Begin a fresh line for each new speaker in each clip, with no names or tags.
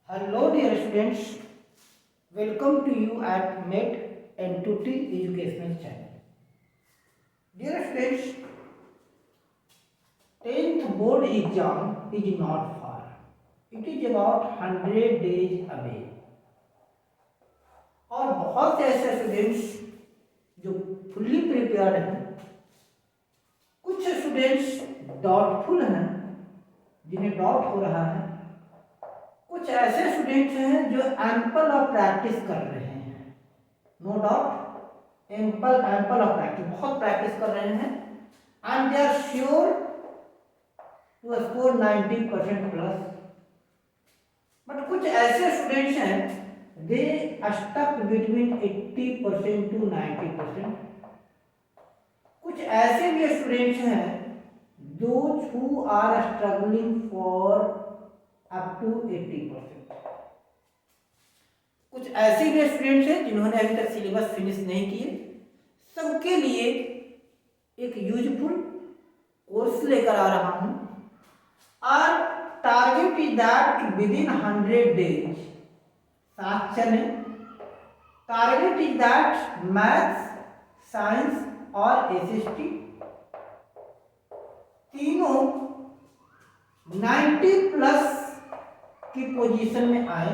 Hello dear students, welcome to you at MET and Tutti Educational Channel. Dear students, 10th board exam is not far. It is about 100 days away. और बहुत से ऐसे students जो fully prepared हैं, कुछ students doubtful हैं जिन्हें doubt हो रहा है, कुछ ऐसे स्टूडेंट्स हैं जो एम्पल ऑफ प्रैक्टिस कर रहे हैं. No doubt ample of practice, बहुत प्रैक्टिस कर रहे हैं and they are sure to score 90% plus. But कुछ ऐसे स्टूडेंट्स हैं दे स्टक बिटवीन 80% टू 90%. कुछ ऐसे भी स्टूडेंट्स हैं those who are struggling for up to 80%. कुछ ऐसे भी स्टूडेंट्स हैं जिन्होंने अभी तक सिलेबस फिनिश नहीं किए. सबके लिए एक यूजफुल कोर्स लेकर आ रहा हूं. और target is that with in 100 days, साथ चले. Target is that maths, science और एसएसटी तीनों 90 प्लस की पोजीशन में आए.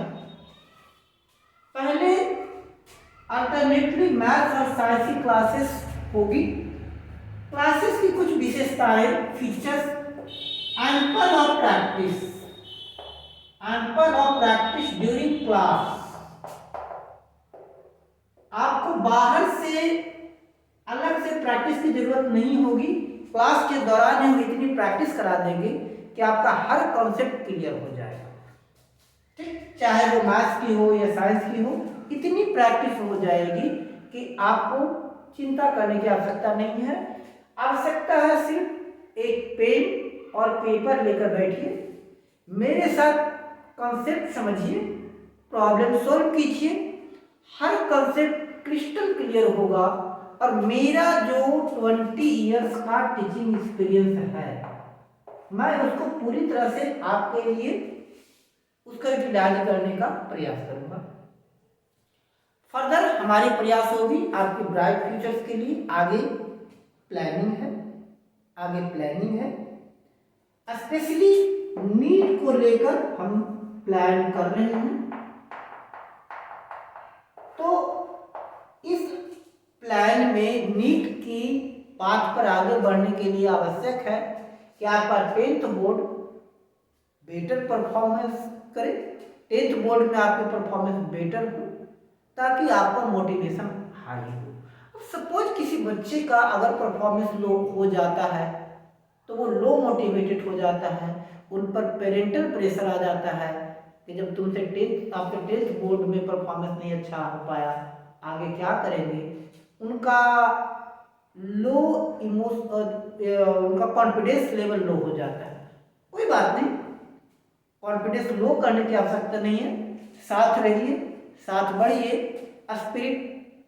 पहले अल्टरनेटली मैथ्स और साइंस की क्लासेस होगी. क्लासेस की कुछ विशेषताएं, features: ample of practice during class. आपको बाहर से अलग से प्रैक्टिस की जरूरत नहीं होगी. क्लास के दौरान हम इतनी प्रैक्टिस करा देंगे कि आपका हर कॉन्सेप्ट क्लियर हो जाएगा. ठीक, चाहे वो मैथ्स की हो या साइंस की हो, इतनी प्रैक्टिस हो जाएगी कि आपको चिंता करने की आवश्यकता नहीं है. आवश्यकता है सिर्फ एक पेन और पेपर लेकर बैठिए, मेरे साथ कॉन्सेप्ट समझिए, प्रॉब्लम सॉल्व कीजिए. हर कॉन्सेप्ट क्रिस्टल क्लियर होगा. और मेरा जो 20 इयर्स का टीचिंग एक्सपीरियंस है, मैं उसको पूरी तरह से आपके लिए उसका यूटिलाइज करने का प्रयास करूंगा. फर्दर हमारी प्रयास होगी आपके ब्राइट फ्यूचर्स के लिए. आगे प्लानिंग है, स्पेशली नीट को लेकर हम प्लान कर रहे हैं. तो इस प्लान में नीट की पाथ पर आगे बढ़ने के लिए आवश्यक है कि आपका 10th बोर्ड बेटर परफॉर्मेंस करे. 10th बोर्ड में आपकी परफॉर्मेंस बेटर हो ताकि आपका मोटिवेशन हाई हो. सपोज किसी बच्चे का अगर परफॉर्मेंस लो हो जाता है तो वो लो मोटिवेटेड हो जाता है. उन पर पेरेंटल प्रेशर आ जाता है कि जब आपके 10th बोर्ड में परफॉर्मेंस नहीं अच्छा हो पाया, आगे क्या करेंगे. उनका उनका कॉन्फिडेंस लेवल लो हो जाता है. कोई बात नहीं, कॉन्फिडेंस लो करने की आवश्यकता नहीं है. साथ रहिए, साथ बढ़िए, स्पिरिट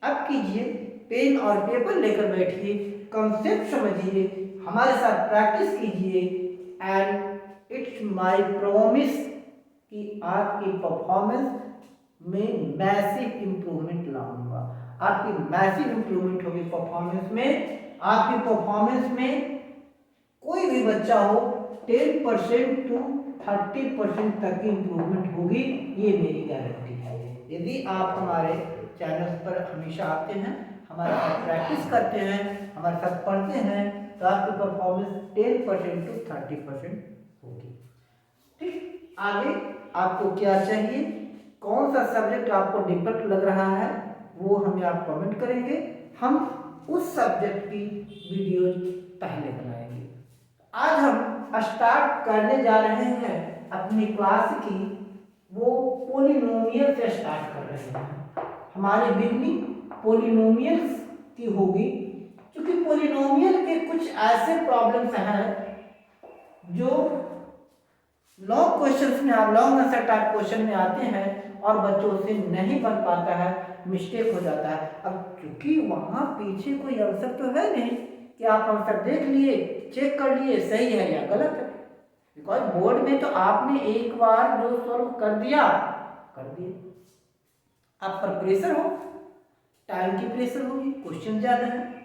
अप कीजिए, पेन और पेपर लेकर बैठिए, कॉन्सेप्ट समझिए, हमारे साथ प्रैक्टिस कीजिए. एंड इट्स माय प्रॉमिस कि आपकी परफॉर्मेंस में मैसिव इम्प्रूवमेंट लाऊंगा. आपकी मैसिव इम्प्रूवमेंट होगी परफॉर्मेंस में. आपकी परफॉर्मेंस में कोई भी बच्चा हो 10% टू 30% तक की इम्प्रूवमेंट होगी, ये मेरी गारंटी है. यदि आप हमारे चैनल पर हमेशा आते हैं, हमारे साथ प्रैक्टिस करते हैं, हमारे साथ पढ़ते हैं, तो आपकी परफॉर्मेंस 10% टू 30% होगी. ठीक, आगे आपको क्या चाहिए, कौन सा सब्जेक्ट आपको डिफिकल्ट लग रहा है, वो हमें आप कमेंट करेंगे. हम उस सब्जेक्ट की वीडियोज पहले बनाएंगे. आज हम स्टार्ट करने जा रहे हैं अपनी क्लास की, वो पोलिनोमियल से स्टार्ट कर रहे हैं. हमारी बिगनिंग पोलिनोमियल्स की होगी, क्योंकि पोलिनोमियल के कुछ ऐसे प्रॉब्लम्स हैं जो लॉन्ग क्वेश्चंस में, लॉन्ग आंसर टाइप क्वेश्चन में आते हैं और बच्चों से नहीं बन पाता है, मिस्टेक हो जाता है. अब क्योंकि वहाँ पीछे कोई आंसर तो है नहीं कि आप आंसर देख लिए, चेक कर लिए सही है या गलत है. बिकॉज बोर्ड में तो आपने एक बार जो सॉल्व कर दिया कर दिए। आप पर प्रेशर हो, टाइम की प्रेशर होगी, क्वेश्चन ज़्यादा है।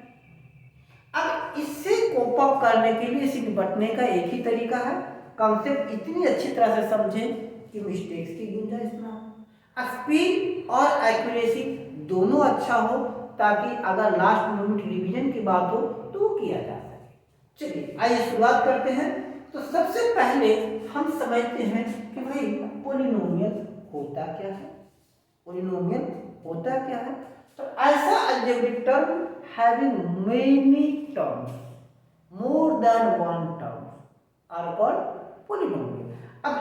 अब इससे कोप अप करने के लिए, इसे निपटने का एक ही तरीका है, कॉन्सेप्ट इतनी अच्छी तरह से समझें कि मिस्टेक्स की गुंजाइश ना हो। स्पीड और एक्यूरेसी दोनों अच्छा हो, ताकि अगर लास्ट मोमेंट रिवीजन की बात हो तो वो किया जा सके। चलिए आइए शुरुआत करते हैं। तो सबसे पहले हम समझते हैं कि भाई पोलिनोमियल होता क्या है। पोलिनोमियल होता क्या है? तो ऐसा algebraic term having many terms, more than one term are called polynomial। अब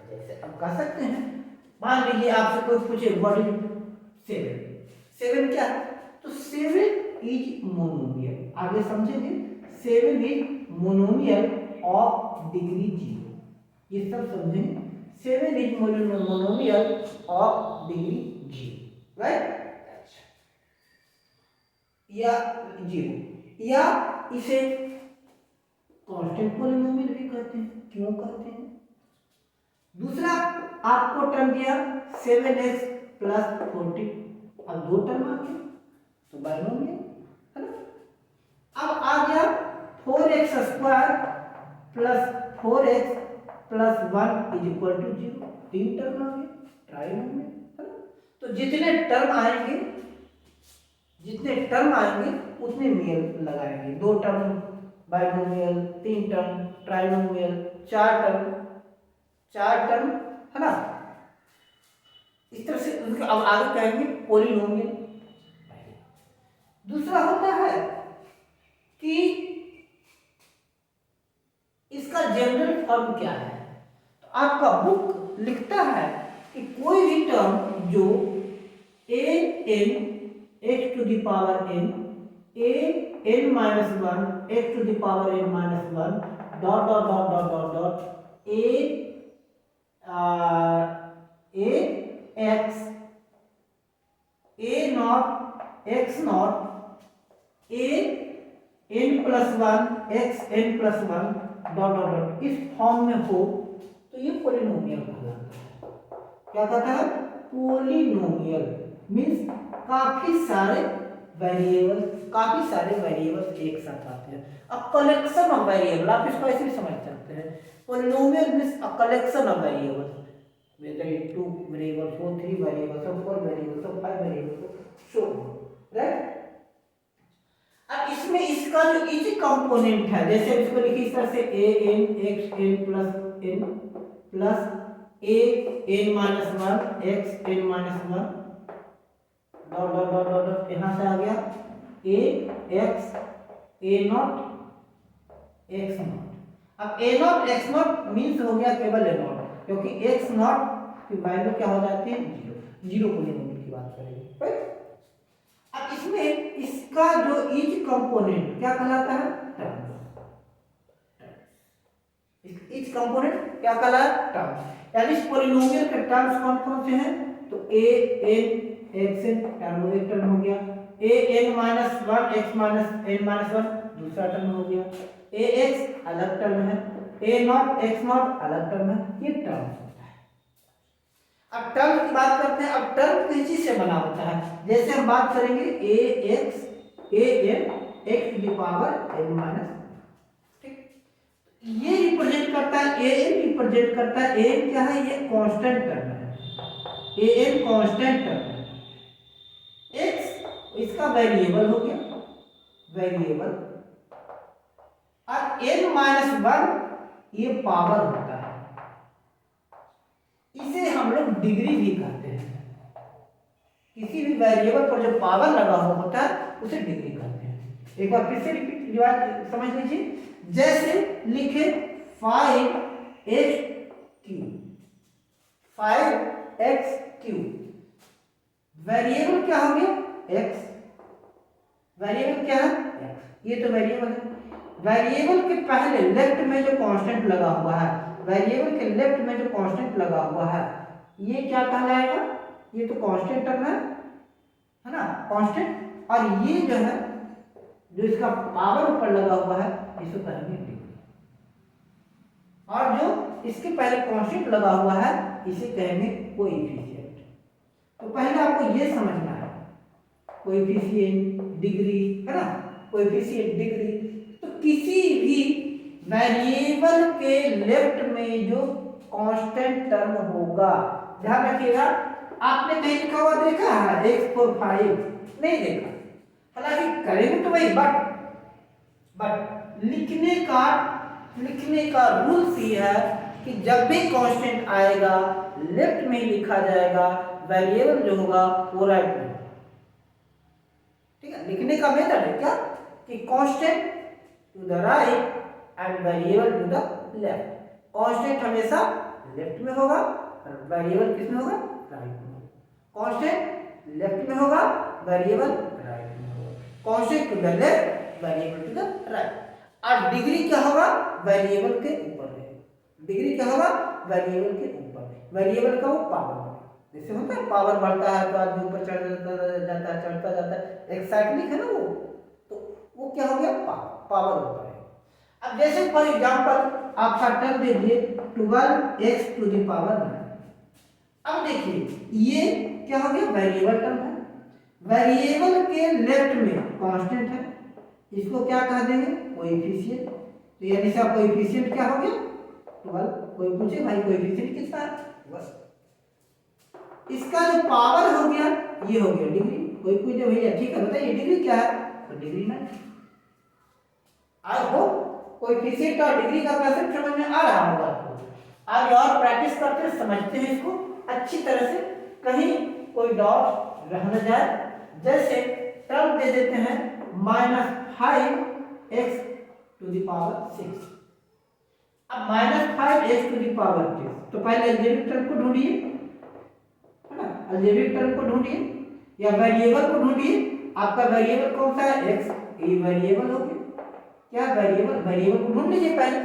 जैसे हम कह सकते हैं, मान लीजिए आपसे कोई पूछे व्हाट इज 7, 7 क्या है? तो 7 इज मोनोमियल। आगे समझेंगे। 7 इज मोनोमियल ऑफ डिग्री 0, ये सब समझेंगे। 7 is monomial of degree 0, right, या 0, या इसे कांस्टेंट पोलिनोमियल भी कहते हैं। क्यों कहते हैं? दूसरा आपको टर्म दिया 7x प्लस 40, अब दो टर्म आ गए तो बाइनोमियल है ना। अब आ गया 4x square plus 4x plus 1 is equal to 0, तीन टर्म आ गए, ट्राइनोमियल है ना। तो जितने टर्म आएंगे उतने मेल लगाएंगे। दो टर्म बाइनोमियल, तीन टर्म ट्राइनोमियल, चार टर्म है ना। इस तरह से उनके अब आगे कहेंगे पोलिनोमियल। दूसरा होता है कि इसका जनरल फॉर्म क्या है। तो आपका बुक लिखता है कि कोई भी टर्म जो a n x to the power n, a n minus 1 x to the power n minus 1 dot dot dot dot dot dot a x a naught x naught a n plus 1 x n plus 1 dot dot dot इस form में हो तो ये polynomial कहलाता है। क्या कहता है? पोलिनोमियल मीन्स काफी सारे वेरिएबल्स एक साथ आते हैं। अ कलेक्शन ऑफ वेरिएबल, आप इसको ऐसे भी समझ सकते हैं। Polynomial means a collection of variables, whether it 2 variables or 3 variables or 4 variables or 5 variables, so right। अब इसमें इसका जो इच कंपोनेंट है, जैसे इसको लिखिए इस तरह से a n x n plus a n minus 1 x n minus 1 dot dot dot dot dot, यहाँ से आ गया a x a not x not. अब a not x not means हो गया केवल a नॉट, क्योंकि x नॉट की value क्या हो जाती है? 0 पोलिनोमियल की बात करेंगे, राइट। अब इसमें इसका जो इच कंपोनेंट क्या कहलाता है? टर्म। इच कंपोनेंट क्या कहलाता है? टर्म। यानी इस पोलिनोमियल के टर्म्स कौन कौन से हैं? तो a n x n term एक टर्म हो गया, a n minus 1 x minus n minus 1 दूसरा टर्म हो गया, a x अलग टर्म है, a नॉट x नॉट अलग टर्म है, ये टर्म होता है। अब टर्म की बात करते हैं। अब टर्म किस चीज से बना होता है? जैसे हम बात करेंगे a x a n x to the power n minus, ये रिप्रेजेंट करता है a n रिप्रेजेंट करता है a n क्या है? ये कांस्टेंट टर्म है, a n कांस्टेंट टर्म है। x इसका वेरिएबल हो गया, वेरिएबल, और n माइनस 1 ये पावर होता है। इसे हम लोग डिग्री भी कहते हैं। किसी भी वेरिएबल पर जो पावर लगा हुआ होता है उसे डिग्री कहते हैं। एक बार फिर से रिपीट समझ लीजिए। जैसे लिखे 5x3 वेरिएबल क्या हो गया? x। वेरिएबल क्या है? x। ये तो वेरिएबल है। वेरिएबल के पहले लेफ्ट में जो कांस्टेंट लगा हुआ है, वेरिएबल के लेफ्ट में जो कांस्टेंट लगा हुआ है, ये क्या कहलाएगा? ये तो कांस्टेंट टर्म है ना, कांस्टेंट। और ये जो है, जो इसका पावर ऊपर लगा हुआ है, इसको कहेंगे डिग्री। और जो इसके पहले कांस्टेंट लगा हुआ है, इसे कहेंगे कोएफिशिएंट। तो पहले आपको ये समझना है कोएफिशिएंट डिग्री, है ना, कोएफिशिएंट डिग्री। तो किसी भी वेरिएबल के लेफ्ट में जो कांस्टेंट टर्म होगा, ध्यान रखिएगा, आपने कहीं लिखा हुआ देखा है x45? नहीं देखा, हालांकि करेंगे तो वही, बट लिखने का रूल्स ये है कि जब भी कांस्टेंट आएगा लेफ्ट में ही लिखा जाएगा, वेरिएबल जो होगा वो राइट में। ठीक है, लिखने का मेथड है क्या कि constant to the right and variable to the left. Constant हमेशा लेफ्ट में होगा और वेरिएबल किस में होगा, राइट में होगा। कांस्टेंट लेफ्ट में होगा, वेरिएबल राइट में होगा। Constant to the left, variable to the right. और डिग्री क्या होगा, वेरिएबल के ऊपर है। डिग्री क्या होगा, वेरिएबल के ऊपर। वेरिएबल का वो पावर, जैसे होता है पावर बढ़ता है तो आदमी ऊपर चढ़ जाता है, चढ़ता जाता है, एक साइक्लिक है ना वो, तो वो क्या हो गया, पावर ऊपर है। अब जैसे फॉर एग्जांपल आपका टर्म दे दिए 12x टू द पावर 9। अब देखिए ये क्या हो गया, वेरिएबल टर्म है। वेरिएबल के लेफ्ट में कांस्टेंट है, इसको क्या कह देंगे, कोएफिशिएंट। तो यानी से आप कोएफिशिएंट क्या हो गया, 12। कोई पूछे भाई कोएफिशिएंट किसका है, बस इसका जो पावर हो गया ये हो गया डिग्री। कोई पूछे भैया ठीक है बताइए डिग्री क्या है, तो डिग्री में आज हो कोएफिशिएंट और डिग्री का कंसेप्ट समझ में आ रहा होगा आपको। आगे और प्रैक्टिस करते हैं, समझते हैं इसको अच्छी तरह से, कहीं कोई डॉट रह न जाए। जैसे टर्म दे देते हैं -5x टू द पावर 6। अब -5x टू द पावर 6, तो पहले अलजेब्रिक टर्म को ढूंढिए, है ना, अलजेब्रिक टर्म को ढूंढिए या वेरिएबल को ढूंढिए। आपका वेरिएबल कौन सा है, x, ये वेरिएबल हो गया। क्या वेरिएबल, वेरिएबल को ढूंढ लीजिए पहले,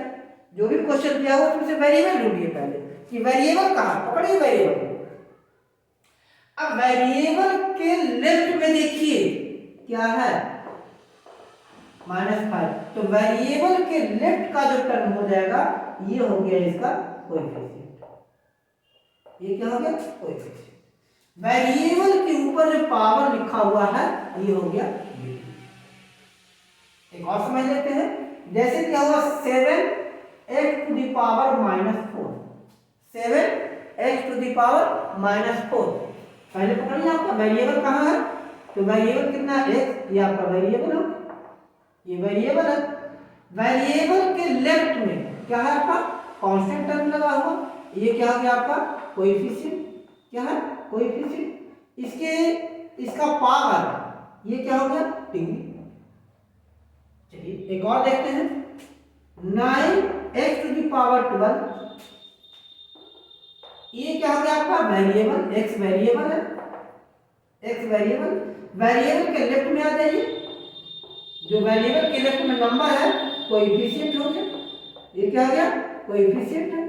जो भी क्वेश्चन दिया हुआ उसमें से वेरिएबल ढूंढिए पहले कि वेरिएबल कहाँ, पकड़िए वेरिएबल। अब वेरिएबल के लेफ्ट में देखिए क्या है, -5, तो वेरिएबल के लेफ्ट का जो टर्म हो जाएगा ये हो गया इसका कोएफिशिएंट। ये क्या हो गया, कोएफिशिएंट। वेरिएबल के ऊपर जो पावर लिखा हुआ है ये हो गया डिग्री। एक और समझ लेते हैं, जैसे क्या हुआ 7x to the power -4, 7x to the power -4। पहले पकड़िए आपका वेरिएबल कहाँ है, तो वेरिएबल कितना है, x, ये आपका वेरिएबल हो, ये वेरिएबल है। वेरिएबल के लेफ्ट में क्या है आपका, कांस्टेंट टर्म लगा हुआ, ये क्या हो गया आपका कोएफिशिएंट। क्या है, कोएफिशिएंट। इसका पावर ये क्या हो गया, डिग्री। चलिए एक और देखते हैं, 9x टू द पावर 12, ये क्या हो गया आपका वेरिएबल, x वेरिएबल है, x वेरिएबल। वेरिएबल के लेफ्ट में आ जाइए, जो वेरिएबल के लेफ्ट में नंबर है कोएफिशिएंट हो गया, ये क्या हो गया, कोएफिशिएंट है।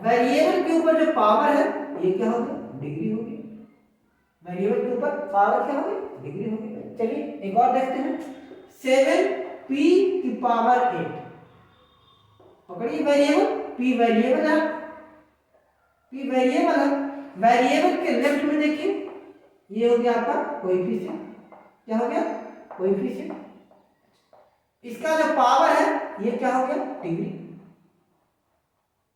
वेरिएबल के ऊपर जो पावर है ये क्या हो गया, डिग्री हो गई। वेरिएबल के ऊपर पावर क्या हो गई, डिग्री हो गई। चलिए एक और देखते हैं, 7p की पावर 8, पकड़िए वेरिएबल, p वेरिएबल है, p वेरिएबल है। वेरिएबल के लेफ्ट में देखिए ये हो गया आपका कोएफिशिएंट। क्या हो गया, कोएफिशिएंट। इसका जो पावर है ये क्या हो गया, डिग्री।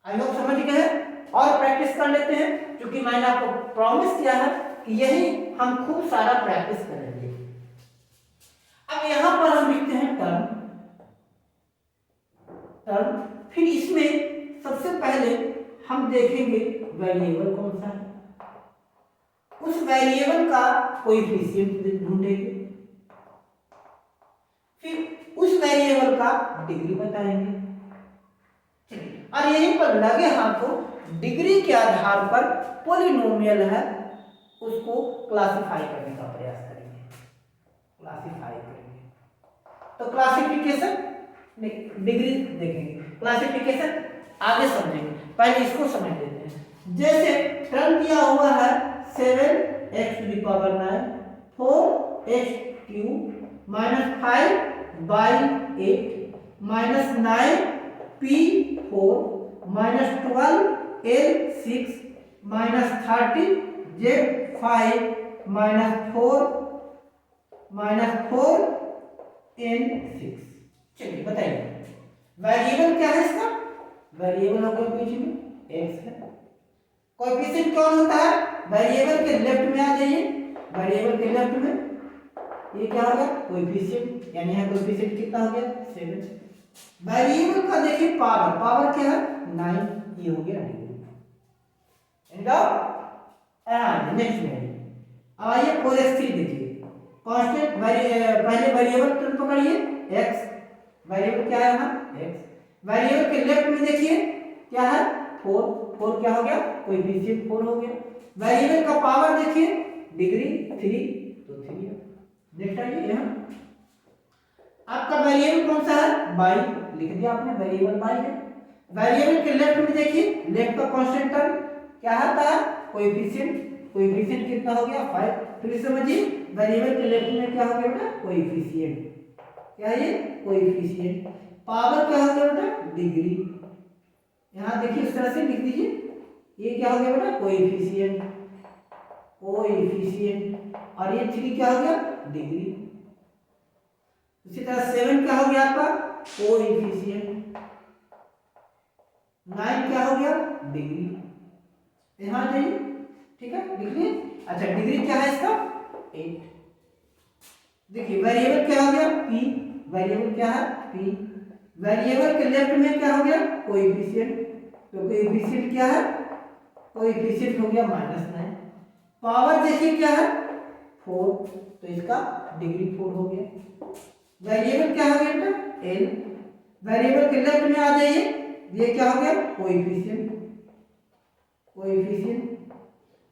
आई होप समझ गए। और प्रैक्टिस कर लेते हैं, क्योंकि मैंने आपको प्रॉमिस किया है कि यही हम खूब सारा प्रैक्टिस करेंगे। अब यहां पर हम लिखते हैं टर्म, फिर इसमें सबसे पहले हम देखेंगे वेरिएबल कौन सा है, उस वेरिएबल का कोएफिशिएंट ढूंढेंगे, फिर उस वेरिएबल का डिग्री बताएंगे। और यहीं पर लगे हाथों डिग्री के आधार पर पॉलिनोमियल है उसको क्लासिफाई करने का प्रयास करेंगे, क्लासिफाई करेंगे। तो क्लासिफिकेशन डिग्री देखेंगे, क्लासिफिकेशन आगे समझेंगे, पहले इसको समझ लेते हैं। जैसे टर्म दिया हुआ है 7x to the power 9, 4x cube -5/8 -9p4 -12l6 -13 Z5 -4 N6। चलिए बताइए वेरिएबल क्या है इसका, वेरिएबल हो गया बीच में x है। कोएफिशिएंट कौन होता है, वेरिएबल के लेफ्ट में आ जाइए, वेरिएबल के लेफ्ट में ये क्या हो गया कोएफिशिएंट, यानी यहाँ कोएफिशिएंट कितना हो गया 7। वेरिएबल का देखिए पावर, पावर क्या है 9, ये हो गया डिग्री। नेक्स्ट में आइए 4x3 देखिए कांस्टेंट, पहले वेरिएबल टर्म पकड़िए x, वेरिएबल क्या है यहाँ x, वेरिएबल के लेफ्ट में देखिए क्या है 4, 4 क्या हो गया कोएफिशिएंट 4 हो गया। वेरिएबल का पावर देखिए डिग्री 3, तो 3 है। नेक्स्ट आइए यहाँ आपका वेरिएबल कौन सा है y, लिख दिया आपने वेरिएबल y है। वेरिएबल के लेफ्ट में देखिए, लेफ्ट का कांस्टेंट टर्म क्या आता है कोएफिशिएंट, कोएफिशिएंट कितना हो गया 5। फिर समझिए वेरिएबल के लेफ्ट में क्या हो गया बेटा कोएफिशिएंट, क्या है ये कोएफिशिएंट। पावर क्या हो गया बेटा डिग्री, यहाँ देखिए इस तरह से लिख दीजिए, ये क्या हो गया बेटा कोएफिशिएंट, कोएफिशिएंट, और ये 3 क्या हो गया डिग्री। इसी तरह 7 क्या हो गया आपका कोएफिशिएंट, 9 क्या हो गया डिग्री, यहाँ जाइए ठीक है लिख लिए। अच्छा डिग्री क्या है इसका 8। देखिए वेरिएबल क्या हो गया p, वेरिएबल क्या है p, वेरिएबल के लेफ्ट में क्या हो गया कोएफिशिएंट, तो कोएफिशिएंट क्या है कोएफिशिएंट हो गया -9। पावर देखिए क्या है 4, तो इसका डिग्री 4 हो गया। वेरिएबल क्या हो गया बेटा l, वेरिएबल के लेफ्ट में आ जाइए, ये क्या हो गया कोएफिशिएंट, कोएफिशिएंट,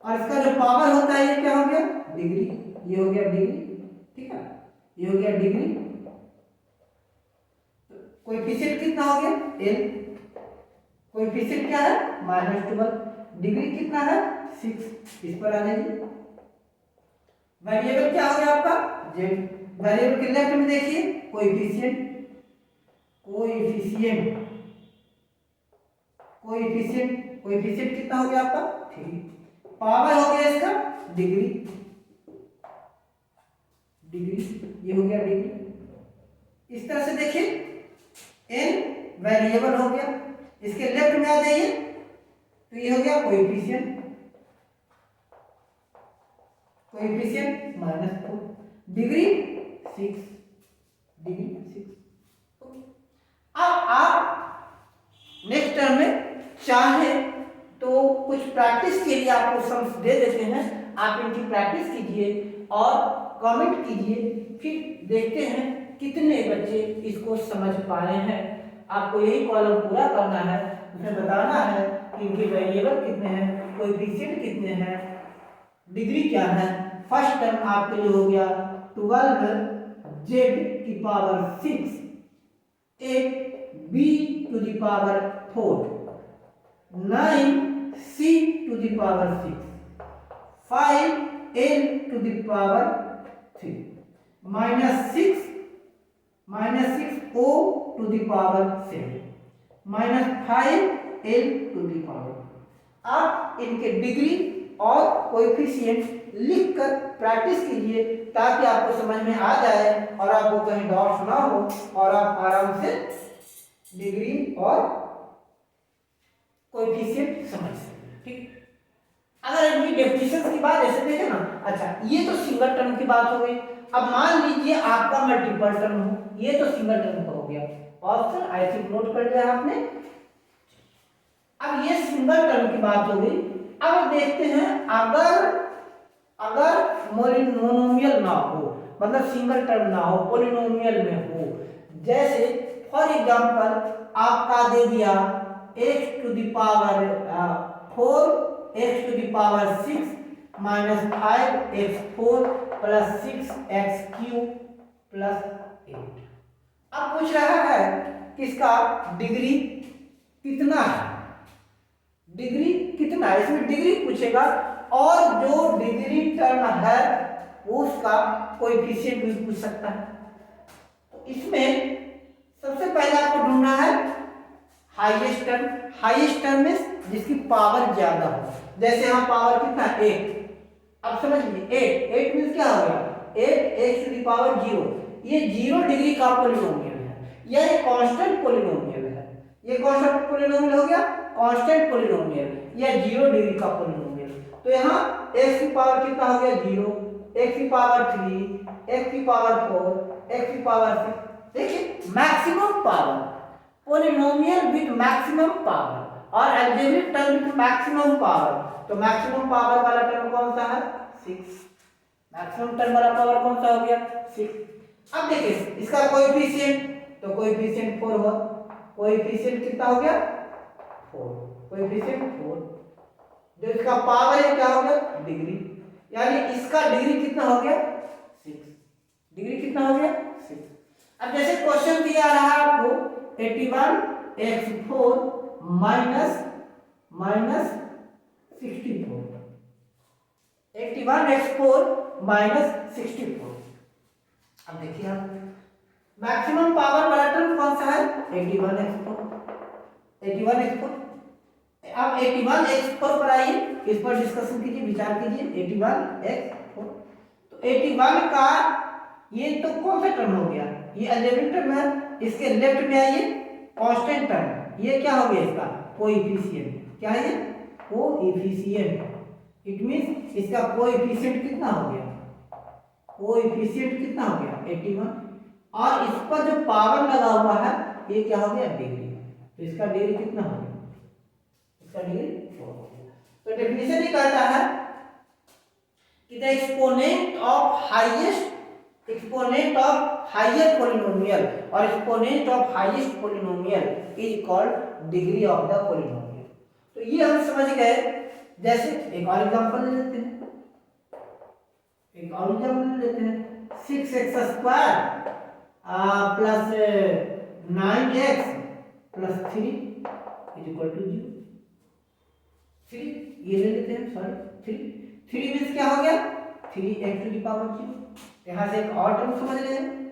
और इसका जो पावर होता है ये क्या हो गया डिग्री, ये हो गया डिग्री ठीक है, ये हो गया डिग्री। कोएफिशिएंट कितना हो गया l, कोएफिशिएंट क्या है -12, डिग्री कितना है 6, इस पर आ जाइए। वेरिएबल क्या हो गया आपका z, वेरिएबल के लेफ्ट में देखिए कोएफिशिएंट, कोएफिशिएंट, कोएफिशिएंट, कोएफिशिएंट कितना हो गया आपका 3, पावर हो गया इसका डिग्री, डिग्री ये हो गया डिग्री। इस तरह से देखिए n वेरिएबल हो गया, इसके लेफ्ट में आ जाइए तो ये हो गया कोएफिशिएंट, कोएफिशिएंट -4, डिग्री 6, डिग्री 6। अब आप नेक्स्ट टर्म में चाहे तो कुछ प्रैक्टिस के लिए आपको सम्स दे देते हैं, आप इनकी प्रैक्टिस कीजिए और कमेंट कीजिए, फिर देखते हैं कितने बच्चे इसको समझ पा रहे हैं। आपको यही कॉलम पूरा करना है, उसमें बताना है कि इनके वेरिएबल कितने हैं, कोएफिशिएंट कितने हैं, डिग्री क्या है। फर्स्ट टर्म आपके लिए हो गया 12z⁶, 8b⁴, 9c⁶, 5l⁴, -6o⁵, -5l⁴। आप इनके डिग्री और कोएफिशिएंट लिखकर प्रैक्टिस कीजिए ताकि आपको समझ में आ जाए और आपको कहीं डाउट ना हो और आप आराम से डिग्री और कोएफिशिएंट समझ सकें। ठीक, अगर इनकी डेफिनेशन की बात ऐसे देखें ना, अच्छा ये तो सिंगल टर्म की बात हो गई। अब मान लीजिए आपका मल्टीपल टर्म हो, ये तो सिंगल टर्म का हो गया, ऑप्शन आई थिंक नोट कर लिया आपने। अब ये सिंगल टर्म की बात हो गई। अब देखते हैं अगर मोनोमियल ना हो, मतलब सिंगल टर्म ना हो, पॉलिनोमियल में हो, जैसे फॉर एग्जांपल आपका दे दिया x⁴ x⁶ -5x4 + 6x³ + 8। अब पूछ रहा है कि इसका डिग्री कितना है, डिग्री कितना है, इसमें डिग्री पूछेगा और जो डिग्री टर्म है उसका कोएफिशिएंट भी पूछ सकता है। तो इसमें सबसे पहले आपको ढूंढना है हाईएस्ट टर्म। हाईएस्ट टर्म में जिसकी पावर ज्यादा हो, जैसे यहाँ पावर कितना 1, अब समझिए 8 मीन्स क्या हो गया, 8 x⁴, ये 0 डिग्री का पॉलिनोमियल है, या ये कांस्टेंट पॉलिनोमियल है। ये कौन सा पॉलिनोमियल हो गया, कांस्टेंट पॉलिनोमियल या 0 डिग्री का पॉलिनोमियल। तो यहाँ x की पावर कितना हो गया 0, x की पावर 3, x की पावर 4, x की पावर 6। देखिए maximum power, polynomial with maximum power और algebraic term with maximum power. तो मैक्सिमम पावर वाला टर्म कौन सा है 6, मैक्सिमम टर्म वाला पावर कौन सा हो गया 6। अब देखिए इसका कोएफिशिएंट, तो कोएफिशिएंट 4 हुआ, कोएफिशिएंट कितना हो गया 4, कोएफिशिएंट 4। जो इसका पावर है क्या हो गया डिग्री, यानी इसका डिग्री कितना हो गया 6, डिग्री कितना हो गया 6। अब जैसे क्वेश्चन दिया रहा आपको 81x4 माइनस 64, 81x4 -64। अब देखिए आप मैक्सिमम पावर वाला टर्म कौन सा है 81x4, 81x4। अब 81x4 पर आइए, इस पर डिस्कशन कीजिए, विचार कीजिए। 81x4, तो 81 का ये तो कौन सा टर्म हो गया, ये अलजेब्रिक टर्म है। इसके लेफ्ट में आइए कांस्टेंट टर्म, ये क्या हो गया इसका कोएफिशिएंट, क्या है ये कोएफिशिएंट। इट मींस इसका कोएफिशिएंट कितना हो गया, कोएफिशिएंट कितना हो गया 81, और इस पर जो पावर लगा हुआ है ये क्या हो गया डिग्री। तो इसका डिग्री कितना हो गया, इसका डिग्री 4 हो गया। तो डेफिनेशन ये कहता है कि the exponent of highest, exponent of highest polynomial और exponent of highest polynomial is called degree of the polynomial. तो ये हम समझ गए। जैसे एक और एग्जांपल ले लेते हैं, एक और एग्जांपल ले लेते हैं 6x² plus 9x plus 3 is equal to 0। 3 ये ले लेते हैं, सॉरी 3 मीन्स क्या हो गया 3x⁴। यहाँ से एक और टर्म समझ लें,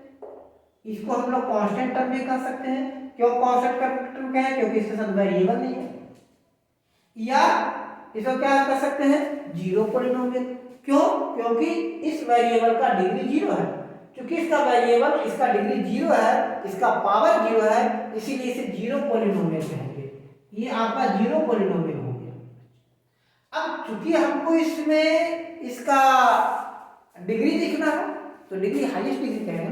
इसको हम लोग कांस्टेंट टर्म भी कह सकते हैं। क्यों कांस्टेंट टर्म कहें, क्योंकि इसके साथ वेरिएबल नहीं है। या इसको क्या कर सकते हैं जीरो पॉलिनोमियल, क्यों, क्योंकि इस वेरिएबल का डिग्री 0 है। क्योंकि इसका वेरिएबल, इसका डिग्री 0 है, इसका पावर 0 है, इसीलिए इसे जीरो पॉलिनोमियल कहेंगे। ये आपका जीरो पॉलिनोमियल हो गया। अब चूंकि हमको इसमें इसका डिग्री देखना है तो डिग्री हाईएस्ट डिग्री कहेंगे ना,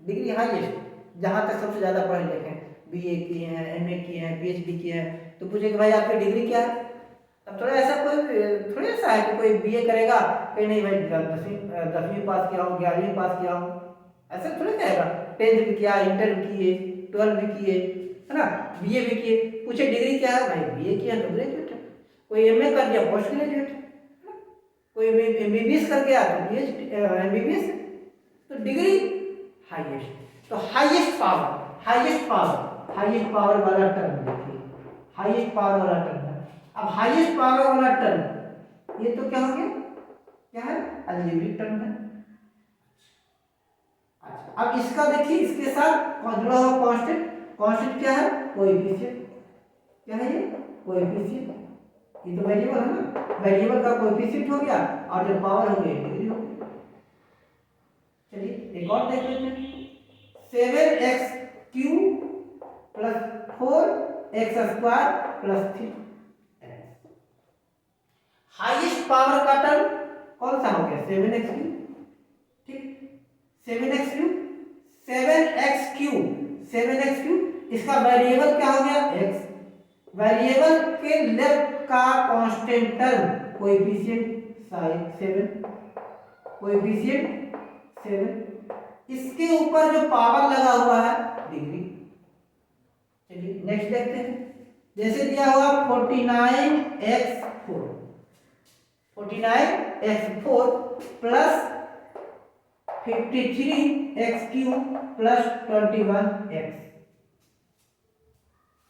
डिग्री हाईएस्ट, जहां तक सबसे ज्यादा पढ़े लिखे हैं, बीए किए हैं, एमए किए हैं, पीएचडी किए हैं, तो पूछेंगे भाई आपकी डिग्री क्या है। अब थोड़ा ऐसा कोई थोड़ा ऐसा है कि कोई बीए करेगा कहीं नहीं भाई 10वीं पास किया हूँ, 11वीं पास किया हूँ, ऐसा थोड़ा कहेगा। 10th भी किया, इंटर भी किए, 12th भी किए, है ना, बीए भी किए, पूछे डिग्री क्या है, भाई बीए किया तो ग्रेजुएट है। कोई एमए कर दिया पोस्ट ग्रेजुएट है, कोई एमबीबीएस कर गया तो पीएचडी एमबीबीएस। तो डिग्री हाईएस्ट, तो highest power, highest power, highest power वाला टर्म देखिए, हाईएस्ट पावर वाला टर्म है। अब हाईएस्ट पावर वाला टर्म ये तो क्या हो गया, क्या है अलजेब्रिक टर्म है। अच्छा अब इसका देखिए, इसके साथ जुड़ा हुआ कांस्टेंट, कांस्टेंट क्या है कोएफिशिएंट, क्या है ये कोएफिशिएंट। ये तो वेरिएबल है ना, वेरिएबल का कोएफिशिएंट हो गया और जो पावर हो गई डिग्री हो गई। चलिए एक और देख लेते हैं 7x³ plus 4x² plus 3। Highest power का टर्म कौन सा हो गया 7x³, ठीक 7x³, 7x³, इसका वेरिएबल क्या हो गया x, वेरिएबल के लेफ्ट का कांस्टेंट टर्म कोएफिशिएंट 7, कोएफिशिएंट 7, इसके ऊपर जो पावर लगा हुआ है डिग्री। चलिए नेक्स्ट देखते हैं, जैसे दिया हुआ 49x4, 49x4 plus 53x³ plus 21x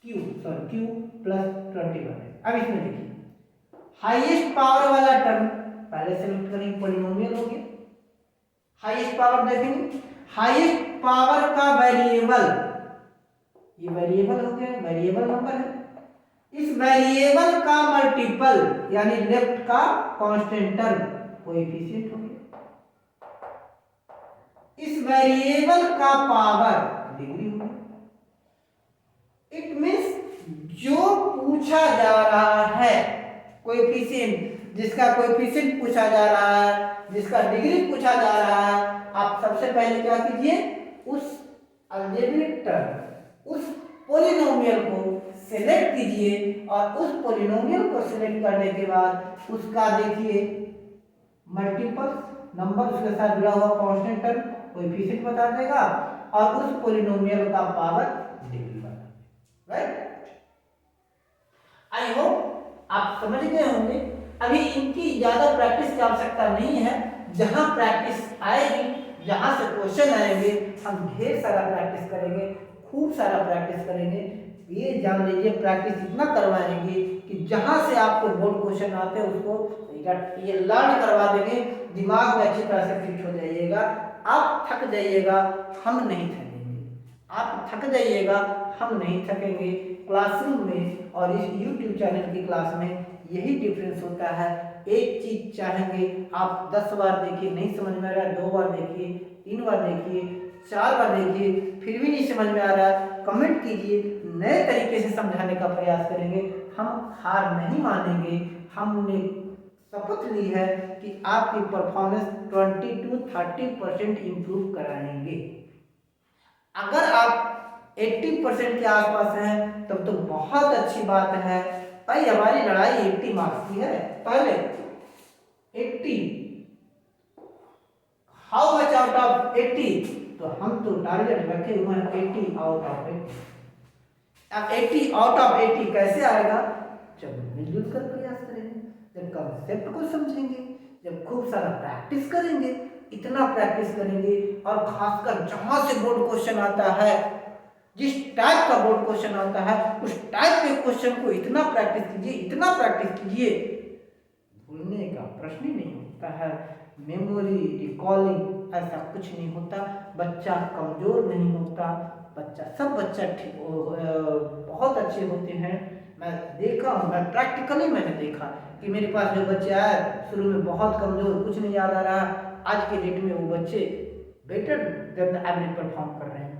Q plus 21x। अब इसमें देखिए हाईएस्ट पावर वाला टर्म पहले सेलेक्ट करेंगे, पॉलिनोमियल हो गया। हाईएस्ट पावर देखेंगे, हाईएस्ट पावर का वेरिएबल, ये वेरिएबल हो गया, वेरिएबल नंबर है, इस वेरिएबल का मल्टीपल यानी लेफ्ट का कांस्टेंट टर्म कोएफिशिएंट हो गया। इस वेरिएबल का पावर डिग्री हो गया। इट मीन्स जो पूछा जा रहा है कोएफिशिएंट, जिसका कोएफिशिएंट पूछा जा रहा है, जिसका डिग्री पूछा जा रहा है, आप सबसे पहले क्या कीजिए, उस अलजेब्रिक टर्म, उस पॉलिनोमियल को सिलेक्ट कीजिए और उस पॉलिनोमियल को सिलेक्ट करने के बाद उसका देखिए मल्टीपल नंबर उसके साथ जुड़ा हुआ कांस्टेंट टर्म कोएफिशिएंट बता देगा और उस पॉलिनोमियल का पावर डिग्री बता देगा। राइट, आई होप आप समझ गए होंगे। अभी इनकी ज्यादा प्रैक्टिस की आवश्यकता नहीं है। जहां प्रैक्टिस आएगी, जहां से क्वेश्चन आएंगे, हम ढेर सारा प्रैक्टिस करेंगे, खूब सारा प्रैक्टिस करेंगे। ये जान लीजिए प्रैक्टिस इतना करवाएंगे कि जहां से आपको बोर्ड क्वेश्चन आते हैं उसको ये लर्न करवा देंगे, दिमाग में अच्छी तरह से फिट हो जाइएगा। आप थक जाइएगा, हम नहीं थकेंगे। आप थक जाइएगा, हम नहीं थकेंगे। क्लासरूम में और इस YouTube चैनल की क्लास में यही डिफरेंस होता है। एक चीज चाहेंगे आप 10 बार देखिए, नहीं समझ में आ रहा है 2 बार देखिए, 3 बार देखिए, 4 बार देखिए, फिर भी नहीं समझ में आ रहा है, कमेंट कीजिए, नए तरीके से समझाने का प्रयास करेंगे। हम हार नहीं मानेंगे। हमने शपथ ली है कि आपकी परफॉर्मेंस 20 to 30% इम्प्रूव कराएंगे। अगर आप 80% के आसपास हैं तब तो बहुत अच्छी बात है भाई। हमारी लड़ाई 80 मार्क्स की है। पहले 80, हाउ मच आउट ऑफ 80, तो हम तो टारगेट रखे हुए हैं 80 आउट ऑफ 80। अब 80 आउट ऑफ 80 कैसे आएगा? जब मिलजुल कर प्रयास करेंगे, जब कंसेप्ट को समझेंगे, जब खूब सारा प्रैक्टिस करेंगे। इतना प्रैक्टिस करेंगे और खासकर जहां से बोर्ड क्वेश्चन आता है, जिस टाइप का बोर्ड क्वेश्चन आता है, उस टाइप के क्वेश्चन को इतना प्रैक्टिस कीजिए, इतना प्रैक्टिस कीजिए, भूलने का प्रश्न ही नहीं होता है। मेमोरी, रिकॉलिंग ऐसा कुछ नहीं होता। बच्चा कमजोर नहीं होता। सब बच्चा ठीक बहुत अच्छे होते हैं। मैं देखा हूँ, मैं प्रैक्टिकली मैंने देखा कि मेरे पास जो बच्चे आए शुरू में बहुत कमजोर, कुछ नहीं याद आ रहा, आज के डेट में वो बच्चे better than the average perform कर रहे हैं।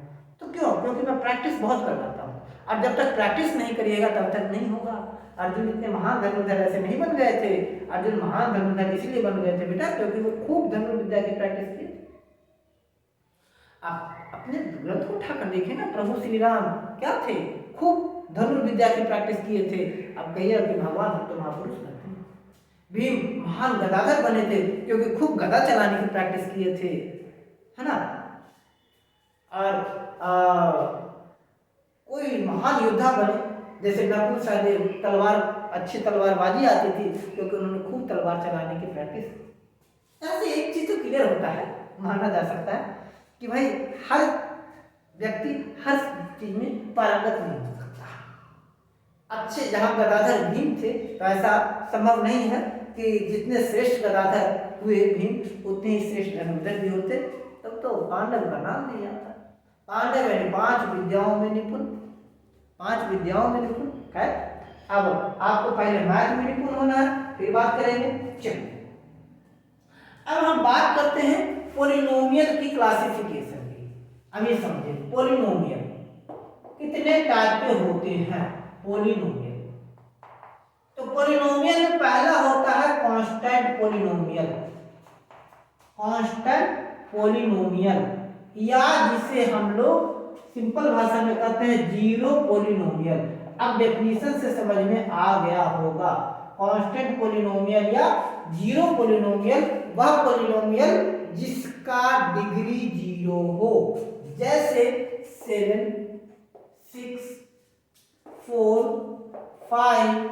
तो क्यों? क्योंकि मैं प्रैक्टिस बहुत करवाता हूँ। और जब तक प्रैक्टिस नहीं करिएगा तब तक नहीं होगा। अर्जुन इतने महान धनुर्धर ऐसे नहीं बन गए थे। अर्जुन महान धनुर्धर इसलिए बन गए थे बेटा क्योंकि वो खूब धनुर्विद्या की प्रैक्टिस की। आप अपने ग्रंथ को उठाकर देखें ना, प्रभु श्री राम क्या थे? खूब धनुर्विद्या की प्रैक्टिस किए थे। अब कहिए कि भगवान हम तो महापुरुष बनते हैं। भीम महान गदाधर बने थे क्योंकि खूब गदा चलाने की प्रैक्टिस किए थे, है ना। और कोई महान योद्धा बने जैसे नकुल सहदेव, तलवार अच्छी तलवारबाजी आती थी क्योंकि उन्होंने खूब तलवार चलाने की प्रैक्टिस। ऐसे एक चीज तो क्लियर होता है, माना जा सकता है कि भाई हर व्यक्ति हर चीज में पारंगत नहीं हो सकता। अच्छे जहां गदाधर भीम थे तो ऐसा संभव नहीं है कि जितने श्रेष्ठ गदाधर हुए भीम उतने ही श्रेष्ठ धनुर्धर भी होते, तब तो पांडव का नाम नहीं आता। पांडव यानी 5 विद्याओं में निपुण, 5 विद्याओं में निपुण है। अब आपको पहले मैथ में निपुण होना है, फिर बात करेंगे। चलिए अब हम बात करते हैं पॉलिनोमियल की क्लासिफिकेशन की। अब ये समझिए पॉलिनोमियल कितने टाइप के होते हैं। पॉलिनोमियल, तो पॉलिनोमियल में पहला होता है कांस्टेंट पॉलिनोमियल। कांस्टेंट पॉलिनोमियल या जिसे हम लोग सिंपल भाषा में कहते हैं जीरो पॉलिनोमियल। अब डेफिनेशन से समझ में आ गया होगा। कांस्टेंट पॉलिनोमियल या जीरो पॉलिनोमियल वह पॉलिनोमियल जिसका डिग्री 0 हो, जैसे 7, 6, 4, 5,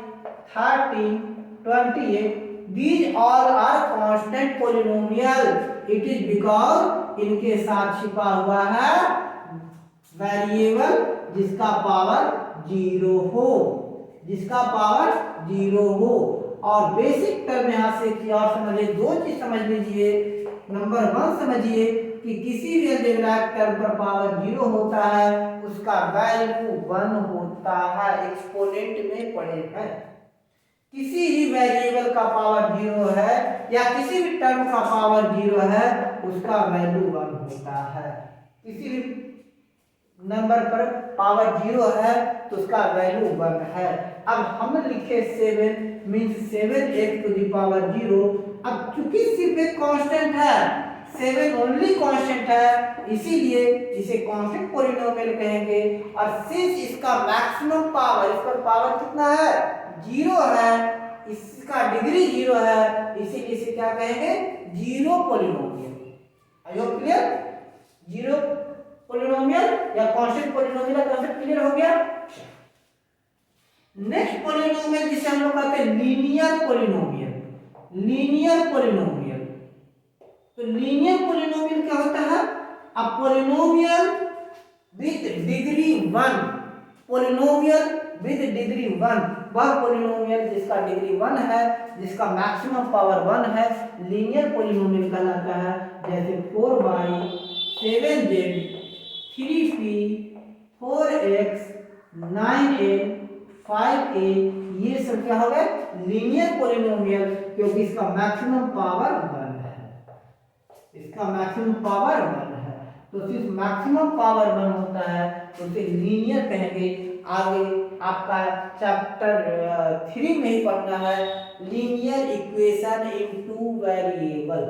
13, 28. These all are constant polynomial. It is because इनके साथ छिपा हुआ है वेरिएबल जिसका पावर 0 हो, जिसका पावर 0 हो। और बेसिक टर्म यहां से की और समझिए, 2 चीज समझ लीजिए। नंबर 1 समझिए कि किसी भी अलजेब्राइक टर्म पर पावर 0 होता है उसका वैल्यू 1 होता है। एक्सपोनेंट में पढ़े हैं। किसी ही वेरिएबल पॉलिनोमियल का पावर 0 है या किसी भी टर्म का पावर 0 है उसका वैल्यू 1 होता है। किसी भी नंबर पर पावर 0 है तो उसका वैल्यू 1 है। अब हम लिखे 7 मीन्स 7 टू द पावर 0। अब चूंकि सिर्फ एक कांस्टेंट है, 7 ओनली कांस्टेंट है, इसीलिए इसे कांस्टेंट पॉलिनोमियल कहेंगे। और सिंस इसका मैक्सिमम पावर, इस पर पावर कितना है 0 है, इसका डिग्री 0 है, इसीलिए इसे क्या कहेंगे 0 polynomial. I hope clear. 0 polynomial या कांस्टेंट पॉलिनोमियल का कांसेप्ट क्लियर हो गया। नेक्स्ट पॉलिनोमियल जिसे हम लोग कहते हैं लीनियर पॉलिनोमियल। लीनियर पॉलिनोमियल, तो लीनियर पॉलिनोमियल क्या होता है? A polynomial with degree 1। Polynomial with degree 1 वह पॉलिनोमियल जिसका डिग्री 1 है, जिसका मैक्सिमम पावर 1 है, लीनियर पॉलिनोमियल कहलाता है। जैसे 4y 7z 3p 4x 9a 5a, ये सब क्या हो गए लीनियर पॉलिनोमियल, क्योंकि इसका मैक्सिमम पावर 1 है। इसका मैक्सिमम पावर 1 है, तो सिर्फ मैक्सिमम पावर 1 होता है तो उसे लीनियर कहेंगे। आगे आपका चैप्टर 3 में ही पढ़ना है linear equation in 2 variable.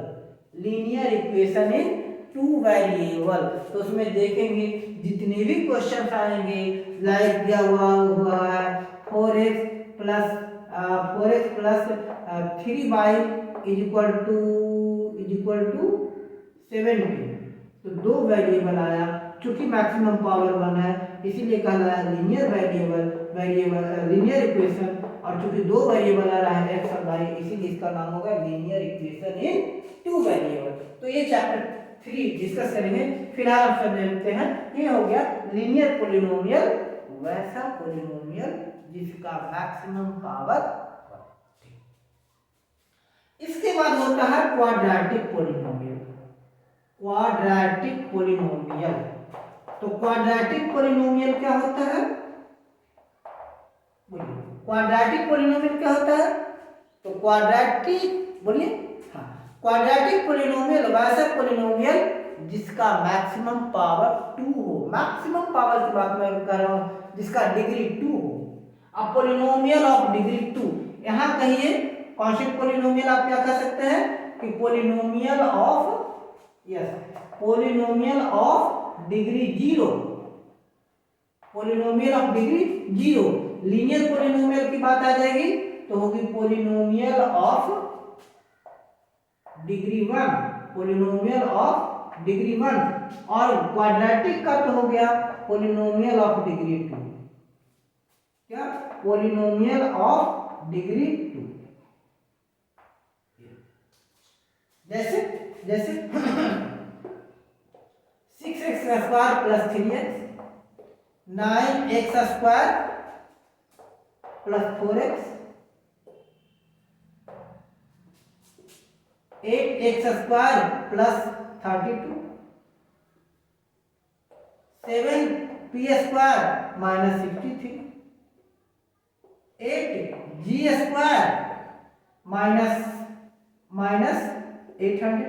Linear equation in 2 variable, तो उसमें देखेंगे जितने भी क्वेश्चन आएंगे, लाइक दिया हुआ है 4x plus 3y is equal to 70। तो 2 वेरिएबल आया, चूंकि मैक्सिमम पावर 1 है इसीलिए कहला है लीनियर लीनियर इक्वेशन। और चूंकि 2 वेरिएबल आ रहा है x और y, इसीलिए इसका नाम होगा लीनियर इक्वेशन इन 2 वेरिएबल। तो ये चैप्टर 3 डिस्कस करेंगे। फिलहाल हम समझते हैं ये हो गया लीनियर पॉलिनोमियल, वैसा पॉलिनोमियल जिसका मैक्सिमम पावर 1। इसके बाद होता है क्वाड्रेटिक पॉलिनोमियल। क्वाड्रेटिक पॉलिनोमियल, तो क्वाड्रेटिक पॉलिनोमियल क्या होता है? बोलिए क्वाड्रेटिक पॉलिनोमियल क्या होता है? तो क्वाड्रेटिक बोलिए, हाँ, क्वाड्रेटिक पॉलिनोमियल वैसा पॉलिनोमियल जिसका मैक्सिमम पावर 2 हो। मैक्सिमम पावर की बात मैं कर रहा हूं, जिसका डिग्री 2 हो। अब पॉलिनोमियल ऑफ डिग्री 2, यहां कहिए कांस्टेंट पॉलिनोमियल आप क्या कह सकते हैं कि polynomial of, yes, polynomial of degree 0। Polynomial of degree 0। Linear polynomial की बात आ जाएगी तो होगी polynomial of degree 1। Polynomial of degree 1। और क्वाड्रेटिक का तो हो गया पॉलिनोमियल ऑफ डिग्री 2। क्या? Polynomial of degree 2। जैसे 6x square plus 3x, 9x square plus 4x, 8x square plus 32, 7p square minus 63, 8g square minus 800,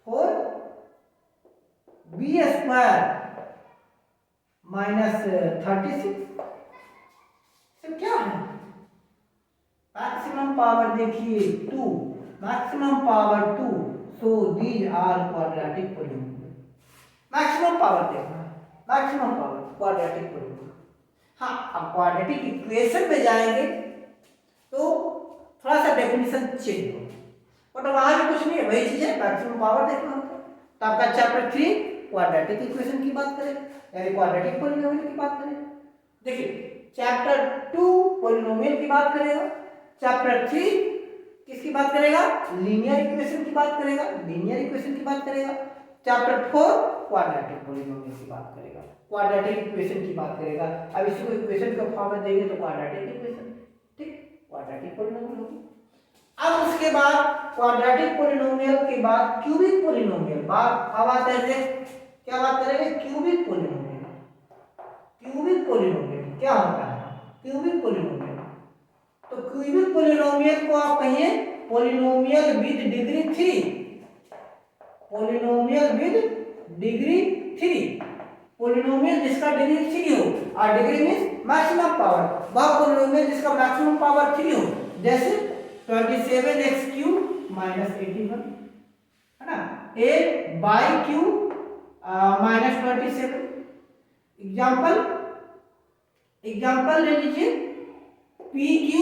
4b square minus 36। तो क्या है? मैक्सिमम पावर देखिए 2, maximum power 2, so these are quadratic polynomial. Maximum power देखना, maximum power quadratic polynomial. हाँ, अब quadratic equation में जाएंगे तो थोड़ा सा डेफिनेशन चेंज हो, बट वहां भी कुछ नहीं है, वही चीज है, मैक्सिमम पावर देखना होता है। तो आपका चैप्टर 3 क्वाड्रेटिक इक्वेशन की बात करें, यानी क्वाड्रेटिक पॉलिनोमियल की बात करें। देखिए चैप्टर 2 पॉलिनोमियल की बात करेगा, चैप्टर 3 किसकी बात करेगा? लीनियर इक्वेशन की बात करेगा, लीनियर इक्वेशन की बात करेगा। चैप्टर 4 क्वाड्रेटिक पॉलिनोमियल की बात करेगा, क्वाड्रेटिक इक्वेशन की बात करेगा। अब इसको इक्वेशन के फॉर्म में देंगे तो क्वाड्रेटिक इक्वेशन, ठीक, क्वाड्रेटिक पॉलिनोमियल होगी। अब उसके बाद क्वाड्रेटिक पॉलिनोमियल के बाद क्यूबिक पॉलिनोमियल, अब आते हैं क्या बात करेंगे? Cubic polynomial. क्यूबिक पॉलिनोमियल क्या होता है? Cubic polynomial. तो क्यूबिक पोलिनोमियल को आप कहिए polynomial with degree 3, polynomial with degree 3, polynomial जिसका डिग्री 3 हो, और डिग्री मीन्स मैक्सिमम पावर, वह पोलिनोमियल जिसका मैक्सिमम पावर 3 हो, जैसे 27x³ माइनस 81, है ना, a/3 माइनस 27। एग्जाम्पल ले लीजिए p³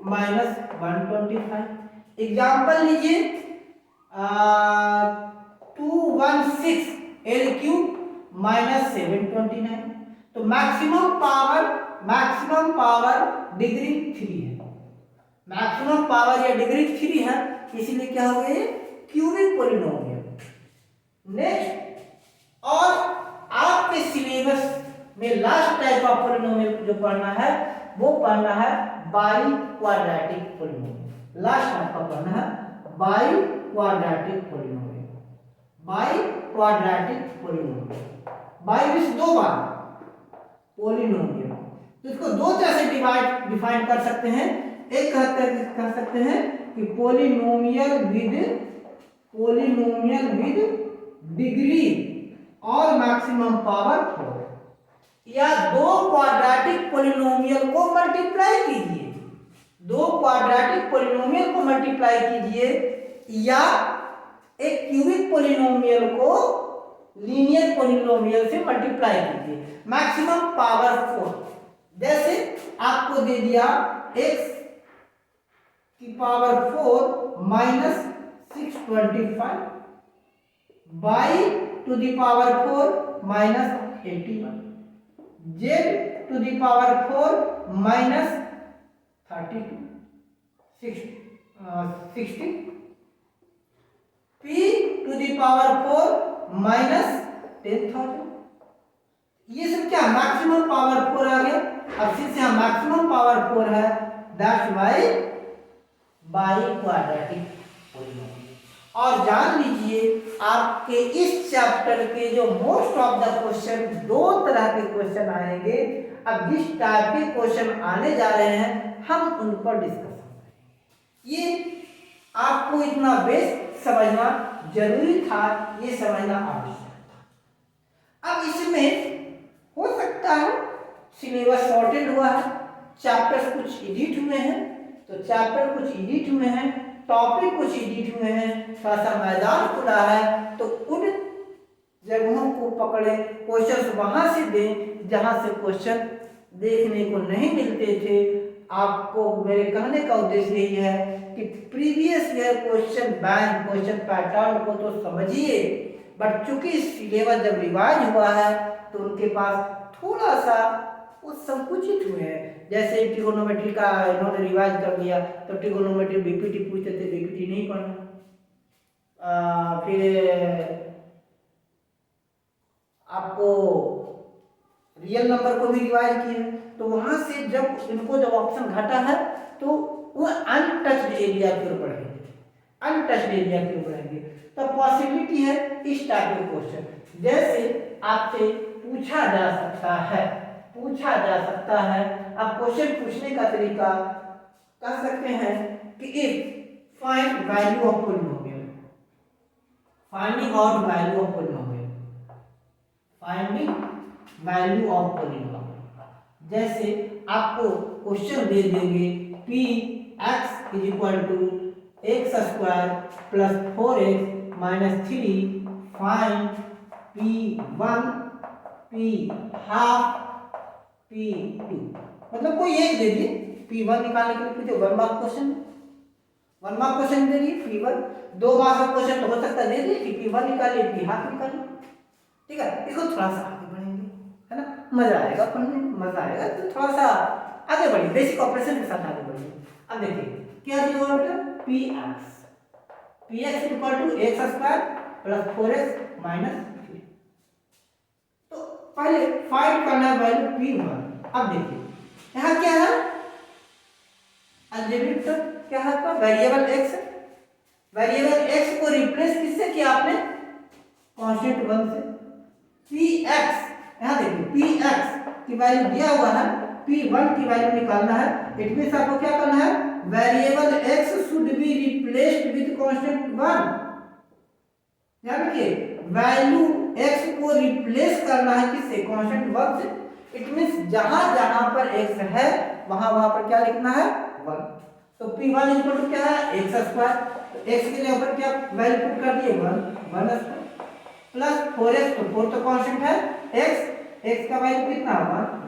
माइनस 125। एग्जाम्पल लीजिए 216 l³ माइनस 729। तो मैक्सिमम पावर डिग्री 3 है, मैक्सिमम पावर या डिग्री 3 है, इसीलिए क्या हो गया ये क्यूबिक पोलिनोमियल। नेक्स्ट, और आपके सिलेबस में लास्ट टाइप ऑफ पोलिनोमियल जो पढ़ना है वो पढ़ना है बाई क्वाड्रेटिक पोलिनोमियल। लास्ट आपका पढ़ना है by quadratic polynomial. By quadratic polynomial, by means दो बार पोलिनोमियल। तो इसको दो तरह से डिफाइन कर सकते हैं। एक कह सकते हैं कि पोलिनोमियल विद डिग्री और मैक्सिमम पावर 4, या दो क्वाड्रेटिक पोलिनोमियल को मल्टीप्लाई कीजिए, दो क्वाड्रेटिक पोलिनोमियल को मल्टीप्लाई कीजिए, या एक क्यूबिक पोलिनोमियल को लीनियर पोलिनोमियल से मल्टीप्लाई कीजिए, मैक्सिमम पावर 4। जैसे आपको दे दिया x की power 4 minus 625 by to the power 4 minus 81, z to the power 4 minus 32 60, p to the power 4 minus 10,000। ये सब क्या मैक्सिमम पावर 4 आ गया। अब सिंस यहाँ मैक्सिमम पावर 4 है, that's why by quadratic polynomial. और जान लीजिए आपके इस चैप्टर के जो मोस्ट ऑफ द क्वेश्चन, दो तरह के क्वेश्चन आएंगे। अब जिस टाइप के क्वेश्चन आने जा रहे हैं हम उन पर डिस्कशन करेंगे। ये आपको इतना बेस समझना जरूरी था, ये समझना आवश्यक था। अब इसमें हो सकता है सिलेबस सॉर्टेड हुआ है, चैप्टर्स कुछ एडिट हुए हैं, तो चैप्टर कुछ एडिट हुए हैं, टॉपिक कुछ एडिट हुए हैं, थोड़ा सा मैदान खुला है, तो उन जगहों को पकड़े, क्वेश्चन वहां से दें जहां से क्वेश्चन देखने को नहीं मिलते थे। आपको मेरे कहने का उद्देश्य यही है कि previous year question bank, question pattern को तो समझिए, बट चूंकि सिलेबस जब रिवाइज हुआ है तो उनके पास थोड़ा सा वो संकुचित हुए हैं। जैसे ट्रिगोनोमेट्री का इन्होंने रिवाइज कर दिया, तो ट्रिगोनोमेट्री बीपीटी पूछते थे, बीपीटी नहीं पढ़ना। फिर आपको रियल नंबर को भी रिवाइज किए, तो वहां से जब इनको जब ऑप्शन घटा है तो वो अनटच्ड एरिया की ओर बढ़ेंगे, अनटच्ड एरिया की ओर बढ़ेंगे। तो पॉसिबिलिटी है इस टाइप के क्वेश्चन, जैसे आपसे पूछा जा सकता है। अब क्वेश्चन पूछने का तरीका कह सकते हैं कि if find value of polynomial, finding out value of polynomial, finding value of polynomial. जैसे आपको क्वेश्चन दे देंगे px is equal to x² plus 4x minus 3, find p1, p½ p2। मतलब कोई एक दे दिए, p1 निकालने के लिए पूछे, 1 मार्क क्वेश्चन दे दिए p1, 2 मार्क का क्वेश्चन तो हो सकता है दे दिए कि p1 निकालिए, p½ निकालिए। ठीक है, इसको थोड़ा सा आगे बढ़ेंगे, है ना, मजा आएगा पढ़ने में, मजा आएगा। तो थोड़ा सा आगे बढ़िए, बेसिक ऑपरेशन के साथ आगे बढ़िए। अब देखिए क्या दिया बेटा, px equal to x² plus 4x minus 3। तो पहले फाइंड करना है वैल्यू p1। अब देखिए यहाँ क्या है, अलजेब्रिक टर्म क्या है आपका, वेरिएबल x। वेरिएबल x को रिप्लेस किससे किया आपने, कांस्टेंट 1 से। px, यहाँ देखिए px की वैल्यू दिया हुआ है, P1 की वैल्यू निकालना है। इट मींस आपको क्या करना है, variable x should be replaced with constant 1। ध्यान रखिए, वैल्यू x को रिप्लेस करना है किससे, कांस्टेंट 1 से। इट मींस जहां जहां पर x है वहां वहां पर क्या लिखना है, 1। तो P1 इक्वल टू क्या है, x स्क्वायर। तो x के लिए ऊपर क्या वैल्यू पुट कर दिए, 1 स्क्वायर प्लस 4x, तो 4 तो कांस्टेंट है, x का वैल्यू कितना,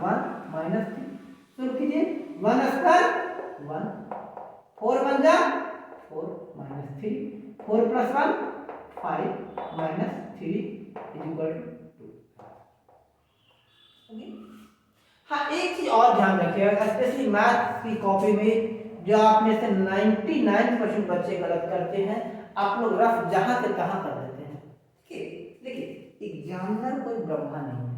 1 माइनस 3। शुरू कीजिए, 1 स्क्वायर 1, 4 बन जा 4 minus 3, 4 plus 1 5 minus 3 equal to 2। हाँ, एक चीज और ध्यान रखिएगा, स्पेशली मैथ की कॉपी में जो आप में से 99% बच्चे गलत करते हैं, आप लोग रफ जहां के तहां कर देते हैं। देखिए, एग्जामिनर कोई ब्रह्मा नहीं है,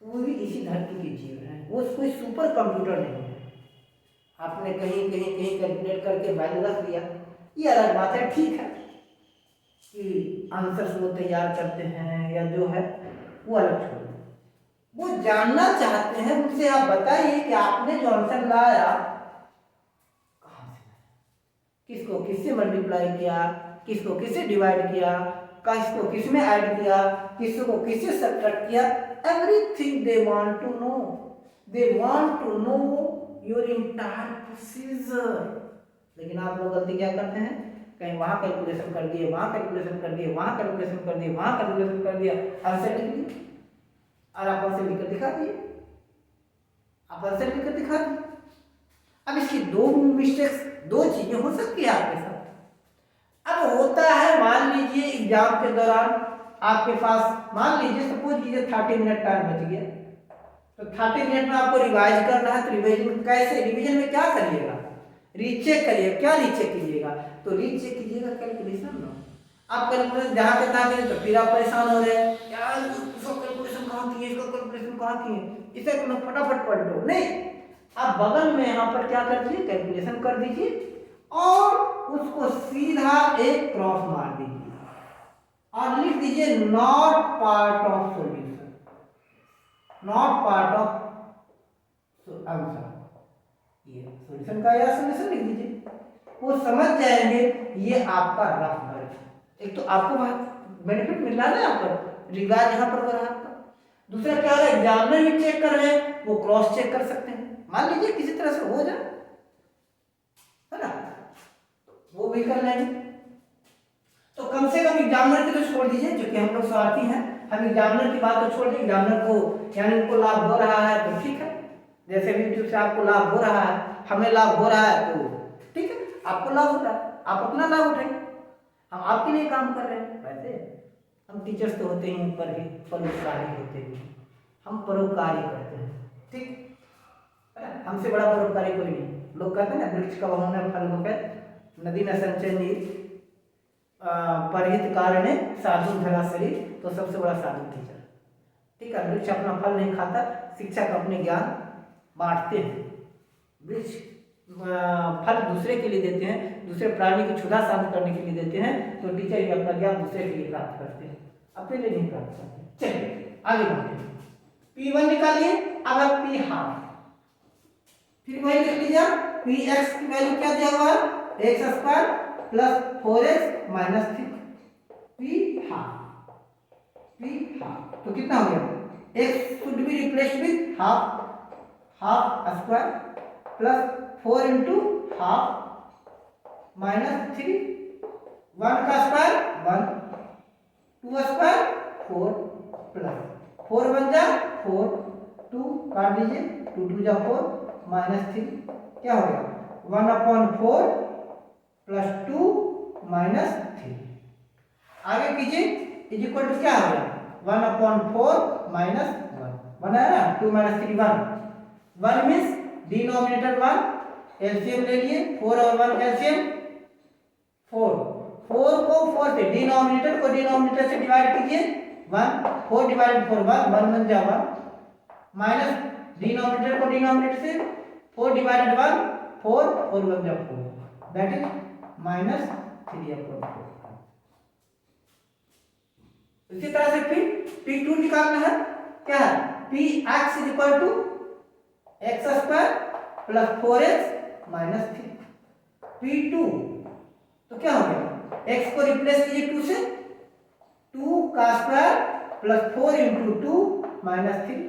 वो भी इसी धरती के जीव हैं, वो कोई सुपर कंप्यूटर नहीं है। आपने कहीं कहीं कहीं कैलकुलेट करके वैल्यू रख दिया, ये अलग बात है, ठीक है कि आंसर्स वो तैयार करते हैं या जो है वो अलग छोड़। वो जानना चाहते हैं, उनसे आप बताइए कि आपने जो आंसर लाया कहां से, किसको किससे मल्टीप्लाई किया, किसको किससे डिवाइड किया, किसको किस में ऐड किया, किसको किससे सब्ट्रैक्ट किया। Everything they want to know, they want to know your entire procedure. लेकिन आप लोग गलती क्या करते हैं, कहीं वहां कैलकुलेशन कर दिए, वहां कैलकुलेशन कर दिए, वहां कैलकुलेशन कर दिए, वहां कैलकुलेशन कर दिया, आंसर लिख दिए और आप आंसर लिखकर दिखा दिए, आप आंसर लिखकर दिखा दिए। अब इसकी दो मिस्टेक्स, दो चीजें हो सकती है आपके साथ। अब होता है, मान लीजिए एग्जाम के दौरान आपके पास, मान लीजिए सपोज कीजिए 30 मिनट टाइम बच गया, तो 30 मिनट में आपको रिवाइज करना है। तो रिवीजन कैसे, रिवीजन में क्या करिएगा, रीचेक करिएगा। क्या रीचेक कीजिएगा, तो रीचेक कीजिएगा कैलकुलेशन में। आप कैलकुलेशन जहां के तहां करें तो फिर आप परेशान हो रहे हैं, यार इसका कैलकुलेशन कहां की है, इसका कैलकुलेशन कहां की है, इसे फटाफट पढ़ लो। नहीं, आप बगल में यहाँ पर क्या कर दीजिए, कैलकुलेशन कर दीजिए और उसको सीधा एक क्रॉस मार दीजिए और लिख दीजिए not part of solution, not part of answer. ये सॉल्यूशन का या सॉल्यूशन लिख दीजिए, वो समझ जाएंगे ये आपका रफ वर्क। एक तो आपको बेनिफिट मिल रहा है ना, यहाँ पर रिवाइज यहाँ पर हो रहा है आपका। दूसरा क्या है, एग्जामिनर भी चेक कर रहे हैं, वो क्रॉस चेक कर सकते हैं। मान लीजिए किसी तरह से हो जाए, है ना, वो भी कर लेंगे। तो कम से कम एग्जामिनर की तो छोड़ दीजिए, जो कि हम लोग स्वार्थी हैं, हम एग्जामिनर की बात तो छोड़ दें। एग्जामिनर को यानी उनको लाभ हो रहा है तो ठीक है, जैसे भी यूट्यूब से आपको लाभ हो रहा है, हमें लाभ हो रहा है तो ठीक है, आपको लाभ हो रहा है, आप अपना लाभ उठाएं, हम आपके लिए काम कर रहे हैं। वैसे हम टीचर्स तो होते हैं पर ही परोपकारी होते हैं, हम परोपकारी करते हैं, ठीक, हमसे बड़ा परोपकारी कोई नहीं। लोग कहते हैं ना, वृक्ष का बहुना फल होकर नदी न संचय नीर, परहित कारणे साधु धरा शरीर, तो सबसे बड़ा साधु टीचर, ठीक है। वृक्ष अपना फल नहीं खाता, शिक्षक अपने ज्ञान बांटते हैं। वृक्ष फल दूसरे के लिए देते हैं, दूसरे प्राणी की क्षुधा शांत करने के लिए देते हैं, तो टीचर भी अपना ज्ञान दूसरे के लिए प्राप्त करते हैं, अपने लिए नहीं प्राप्त करते। चलिए आगे बढ़ते हैं, P1 निकालिए। अब आप P हाफ, फिर वही लिख लीजिए, Px की वैल्यू क्या दिया हुआ है, x square plus 4x minus 3, P half, P half तो कितना हो गया, x should be replaced with half, half square plus 4 into half minus 3, 1 का स्क्वायर 1, 2 स्क्वायर 4 प्लस 4 बन जा 4, 2 काट दीजिए, 2 2 जा 4 माइनस 3, क्या हो गया 1/4 प्लस 2 माइनस 3। आगे कीजिए, इज इक्वल टू क्या हो गया 1/4 माइनस 1 है ना, 2 माइनस 3 1 मीन्स डिनोमिनेटर 1, एलसीएम ले लिए, 4 और 1 एलसीएम 4, 4 को 4 से डिनोमिनेटर को डिनोमिनेटर से डिवाइड कीजिए, 1 4 डिवाइडेड 4 1 1 बन जा 1 माइनस डिनोमिनेटर को डिनोमिनेटर से 4 डिवाइडेड 1 4 और 1 जा 4, दैट इज माइनस 3/4। इसी तरह से फिर P2 निकालना है, क्या है P X is equal to X square plus 4x minus 3 P2। तो क्या हो गया, x को रिप्लेस कीजिए 2 से, 2 का square plus 4 into 2 minus 3,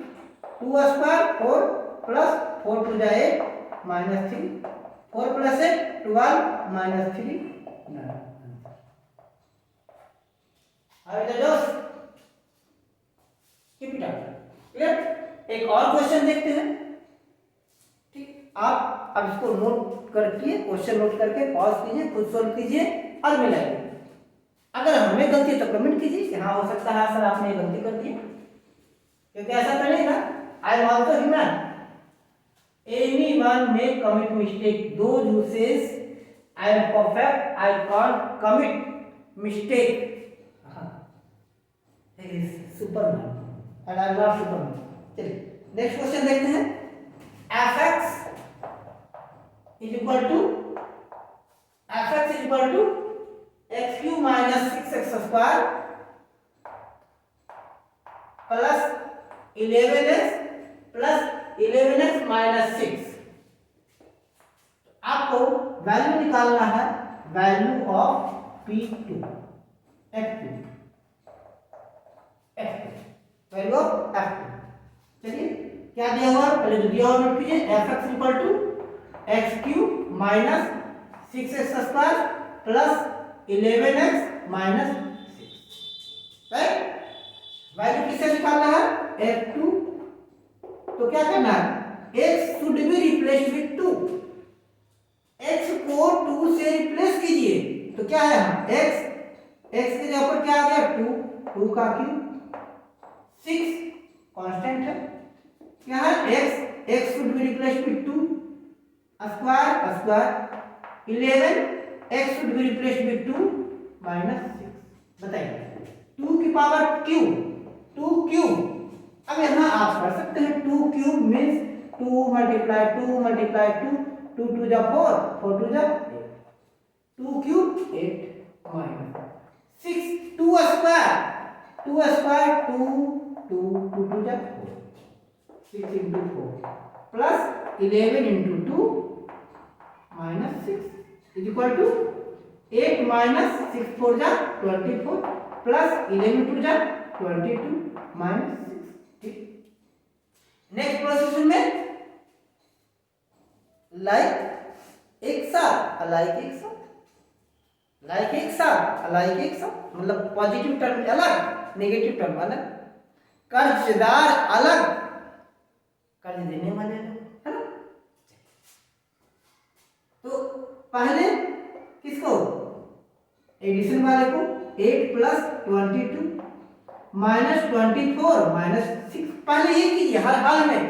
2 square 4 plus 4 two जाए 8 माइनस 3, 4 प्लस 8 12 माइनस 3 9। एक और क्वेश्चन देखते हैं। ठीक, आप अब इसको नोट करके, क्वेश्चन नोट करके पॉज कीजिए, खुद सोल्व कीजिए और मिलाइए। अगर हमें गलती है तो कमेंट कीजिए कि हाँ हो सकता है सर आपने गलती कर दी, क्योंकि ऐसा करेगा I am also human, anyone may commit mistake, those who says I am perfect, I can't commit mistake, he is Superman and I am not Superman। चलिए नेक्स्ट क्वेश्चन देखते हैं। fx is equal to x cube minus 6x square plus 11x minus 6। आपको value निकालना है, value of P2 F2 value of F2। चलिए क्या दिया हुआ, पहले जो दिया हुआ नोट कीजिए, fx equal to X cube minus 6x square plus 11x minus 6, right. Value किससे निकालना है, F2। तो क्या करना है, x should be replaced with 2, x को 2 से रिप्लेस कीजिए। तो क्या है, x के जगह पर क्या आ गया 2 का क्यूब 6 कांस्टेंट है, क्या है x should be replaced with 2 square 11 x should be replaced with 2 minus 6। बताइए 2 की पावर क्यूब। अब यहाँ आप कर सकते हैं 2 क्यूब मीन्स 2 मल्टीप्लाई 2 2 जा 4 4 2 जा 8, 2 क्यूब 8 माइनस 6 2 स्क्वायर 2 2 जा 4 6 into 4 plus 11 into 2 minus 6 is equal to 8 minus 6 4 जा 24 प्लस 11 2 जा 22 माइनस 6। ठीक, नेक्स्ट प्रोसेशन में लाइक एक साथ मतलब पॉजिटिव टर्म अलग, नेगेटिव टर्म अलग, कर्जदार अलग, कर्ज देने वाले अलग, है ना। तो पहले किसको, एडिशन वाले को 8 प्लस 22 माइनस 24 माइनस 6, पहले ये कीजिए, हर हाल में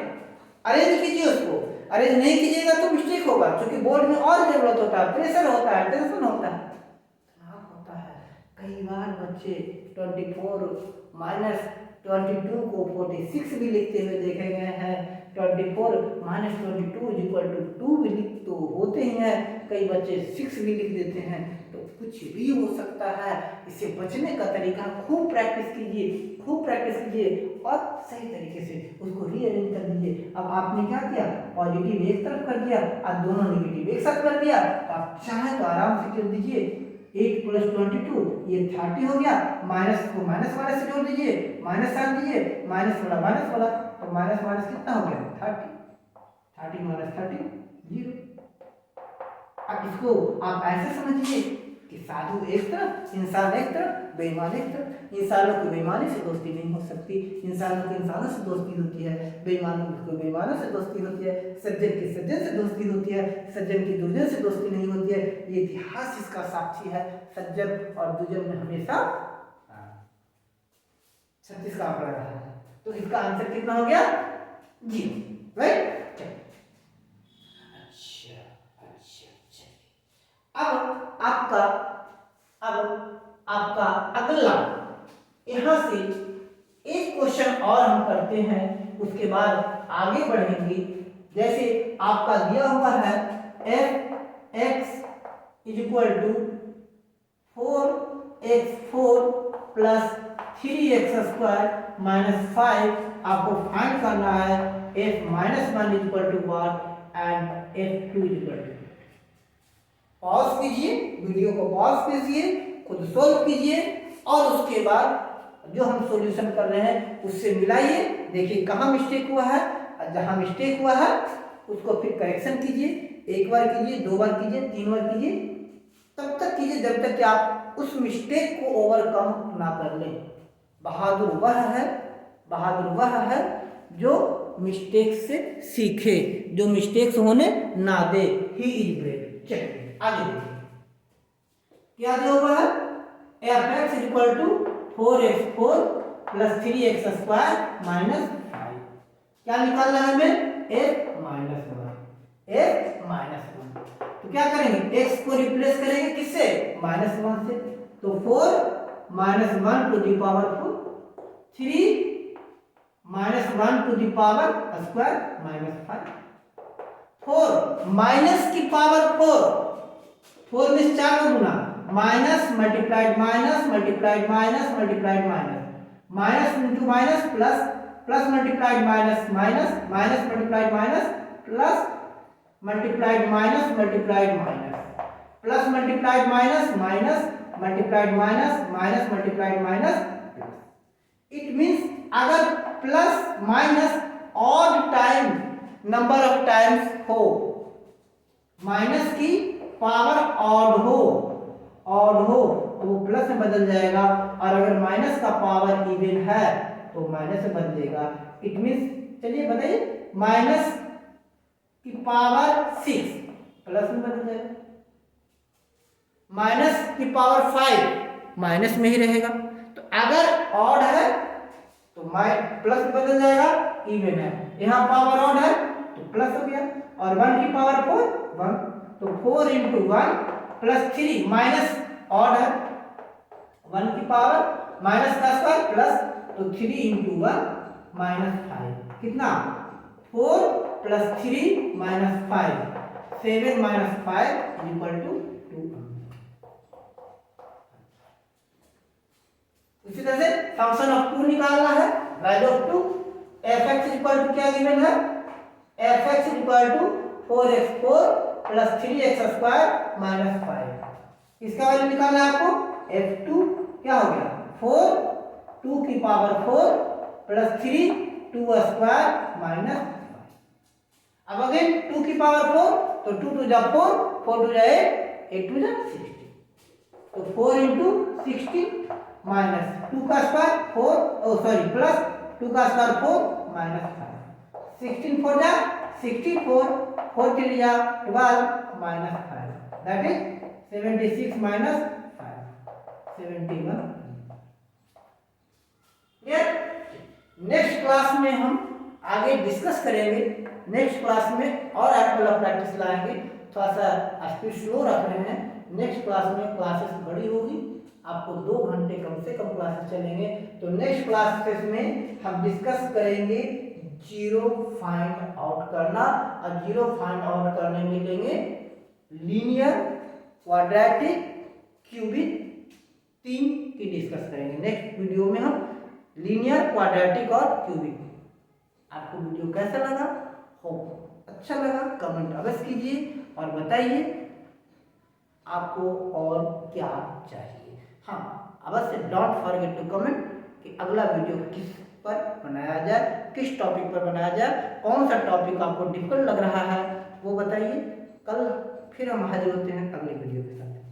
अरेंज कीजिए उसको। अरेंज नहीं कीजिएगा तो मिस्टेक होगा, क्योंकि बोर्ड में और जरूरत होता है, प्रेशर होता है, टेंशन होता है, तनाव होता है। कई बार बच्चे 24 माइनस 22 को 46 भी लिखते हुए देखे गए हैं, 24 माइनस 22 इज इक्वल टू 2 भी लिख तो होते ही हैं, कई बच्चे 6 भी लिख देते हैं। तो कुछ भी हो सकता है, इससे बचने का तरीका खूब प्रैक्टिस कीजिए और सही तरीके से उसको रीअरेंज कर दीजिए। अब आपने क्या किया, पॉजिटिव एक तरफ कर दिया और दोनों नेगेटिव एक साथ कर दिया, तो आप चाहे तो आराम से कर दीजिए 8 प्लस 22 ये 30 हो गया, माइनस को माइनस वाले से जोड़ दीजिए, माइनस साइन दीजिए, माइनस वाला, तो माइनस कितना हो गया 30 माइनस 30 0। अब इसको आप ऐसे समझिए कि साधु एक तरफ, इंसान एक तरफ, बेईमान एक तरफ। इंसानों की बेईमानी से दोस्ती नहीं हो सकती, इंसानों की इंसानों से दोस्ती होती है, बेईमानों की बेईमानों से दोस्ती होती है, सज्जन की सज्जन से दोस्ती होती है, सज्जन की दुर्जन से दोस्ती नहीं होती है। ये इतिहास इसका साक्षी है, सज्जन और दुर्जन में हमेशा 36 का आंकड़ा रहा है। तो इसका आंसर कितना हो गया 0, राइट। अब आपका अगला, यहां से एक क्वेश्चन और हम करते हैं, उसके बाद आगे बढ़ेंगे। जैसे आपका दिया हुआ है f(x) is equal to 4x4 plus 3x² minus 5 आपको फाइंड करना है। f minus 1 equal to what and f2 equal to. Pause कीजिए, वीडियो को पॉज कीजिए, खुद सोल्व कीजिए और उसके बाद जो हम सॉल्यूशन कर रहे हैं उससे मिलाइए, देखिए कहाँ मिस्टेक हुआ है और जहाँ मिस्टेक हुआ है उसको फिर करेक्शन कीजिए। एक बार कीजिए, दो बार कीजिए, तीन बार कीजिए, तब तक कीजिए जब तक कि आप उस मिस्टेक को ओवरकम ना कर लें। बहादुर वह है जो मिस्टेक से सीखे, जो मिस्टेक्स होने ना दे। He is brave. चलिए आगे देखिए क्या दिया हुआ है। f(x) equal to 4x4 plus 3x² minus 5। क्या निकालना है हमें? f minus 1। तो क्या करेंगे, x को रिप्लेस करेंगे किससे? -1 से। तो 4 minus 1 to the power 4, 3 minus 1 to the power square minus 5, 4 minus की पावर 4 में 4 गुना, minus multiplied minus multiplied minus multiplied minus, minus into minus plus, plus multiplied minus minus, minus multiplied minus plus multiplied minus multiplied minus, plus multiplied minus minus multiplied minus minus multiplied minus plus. It means अगर plus minus odd time number of times हो, minus की power odd हो तो वो plus में बदल जाएगा, और अगर माइनस का पावर इवन है तो माइनस में बदलेगा। इट मीन्स, चलिए बताइए, माइनस की पावर 6 प्लस में बदल जाएगा, माइनस की पावर 5 माइनस में ही रहेगा। तो अगर ऑड है तो प्लस में बदल जाएगा, इवन है यहाँ पावर ऑड है तो प्लस हो गया, और 1 की पावर 4 1, तो 4 इंटू 1 प्लस 3 माइनस ऑड है, 1 की पावर माइनस का स्क्वायर प्लस, तो 3 इंटू 1 माइनस 5, कितना 4 plus 3 minus 5, 7 minus 5 equal to 2। इसी तरह से फंक्शन ऑफ 2 निकालना है, value of 2। f(x) equal to क्या गिवन है, f(x) equal to 4x4 plus 3x² minus 5। इसका वैल्यू निकालना है आपको। f2 क्या हो गया, 4 2 की पावर 4 प्लस 3 2² माइनस 5। अब अगेन 2 की पावर 4, तो 2 टू जा 4, 4 टू जा 8, 8 टू जा 16, तो 4 इंटू 16 माइनस 2 का स्क्वायर 4, प्लस 2 का स्क्वायर 4 माइनस 5, 16 4 जा 64, 4 3 जा 12 minus 5, that is 76 minus 5, 71। Next class में हम आगे डिस्कस करेंगे। नेक्स्ट क्लास में और आपको प्रैक्टिस लाएंगे, थोड़ा सा स्पीड स्लो रख रहे हैं। नेक्स्ट क्लास में क्लासेस बड़ी होगी, आपको 2 घंटे कम से कम क्लासेस चलेंगे। तो नेक्स्ट क्लासेस में हम डिस्कस करेंगे जीरो फाइंड आउट करना, और जीरो फाइंड आउट करने में लेंगे लीनियर, क्वाड्रेटिक, क्यूबिक, 3 की डिस्कस करेंगे। नेक्स्ट वीडियो में हम लीनियर, क्वाड्रेटिक और क्यूबिक। आपको वीडियो कैसा लगा? हो अच्छा लगा कमेंट अवश्य कीजिए और बताइए आपको और क्या चाहिए। हाँ, अवश्य डोंट फॉरगेट टू कमेंट कि अगला वीडियो किस पर बनाया जाए, किस टॉपिक पर बनाया जाए, कौन सा टॉपिक आपको डिफिकल्ट लग रहा है वो बताइए। कल फिर हम हाजिर होते हैं अगले वीडियो के साथ।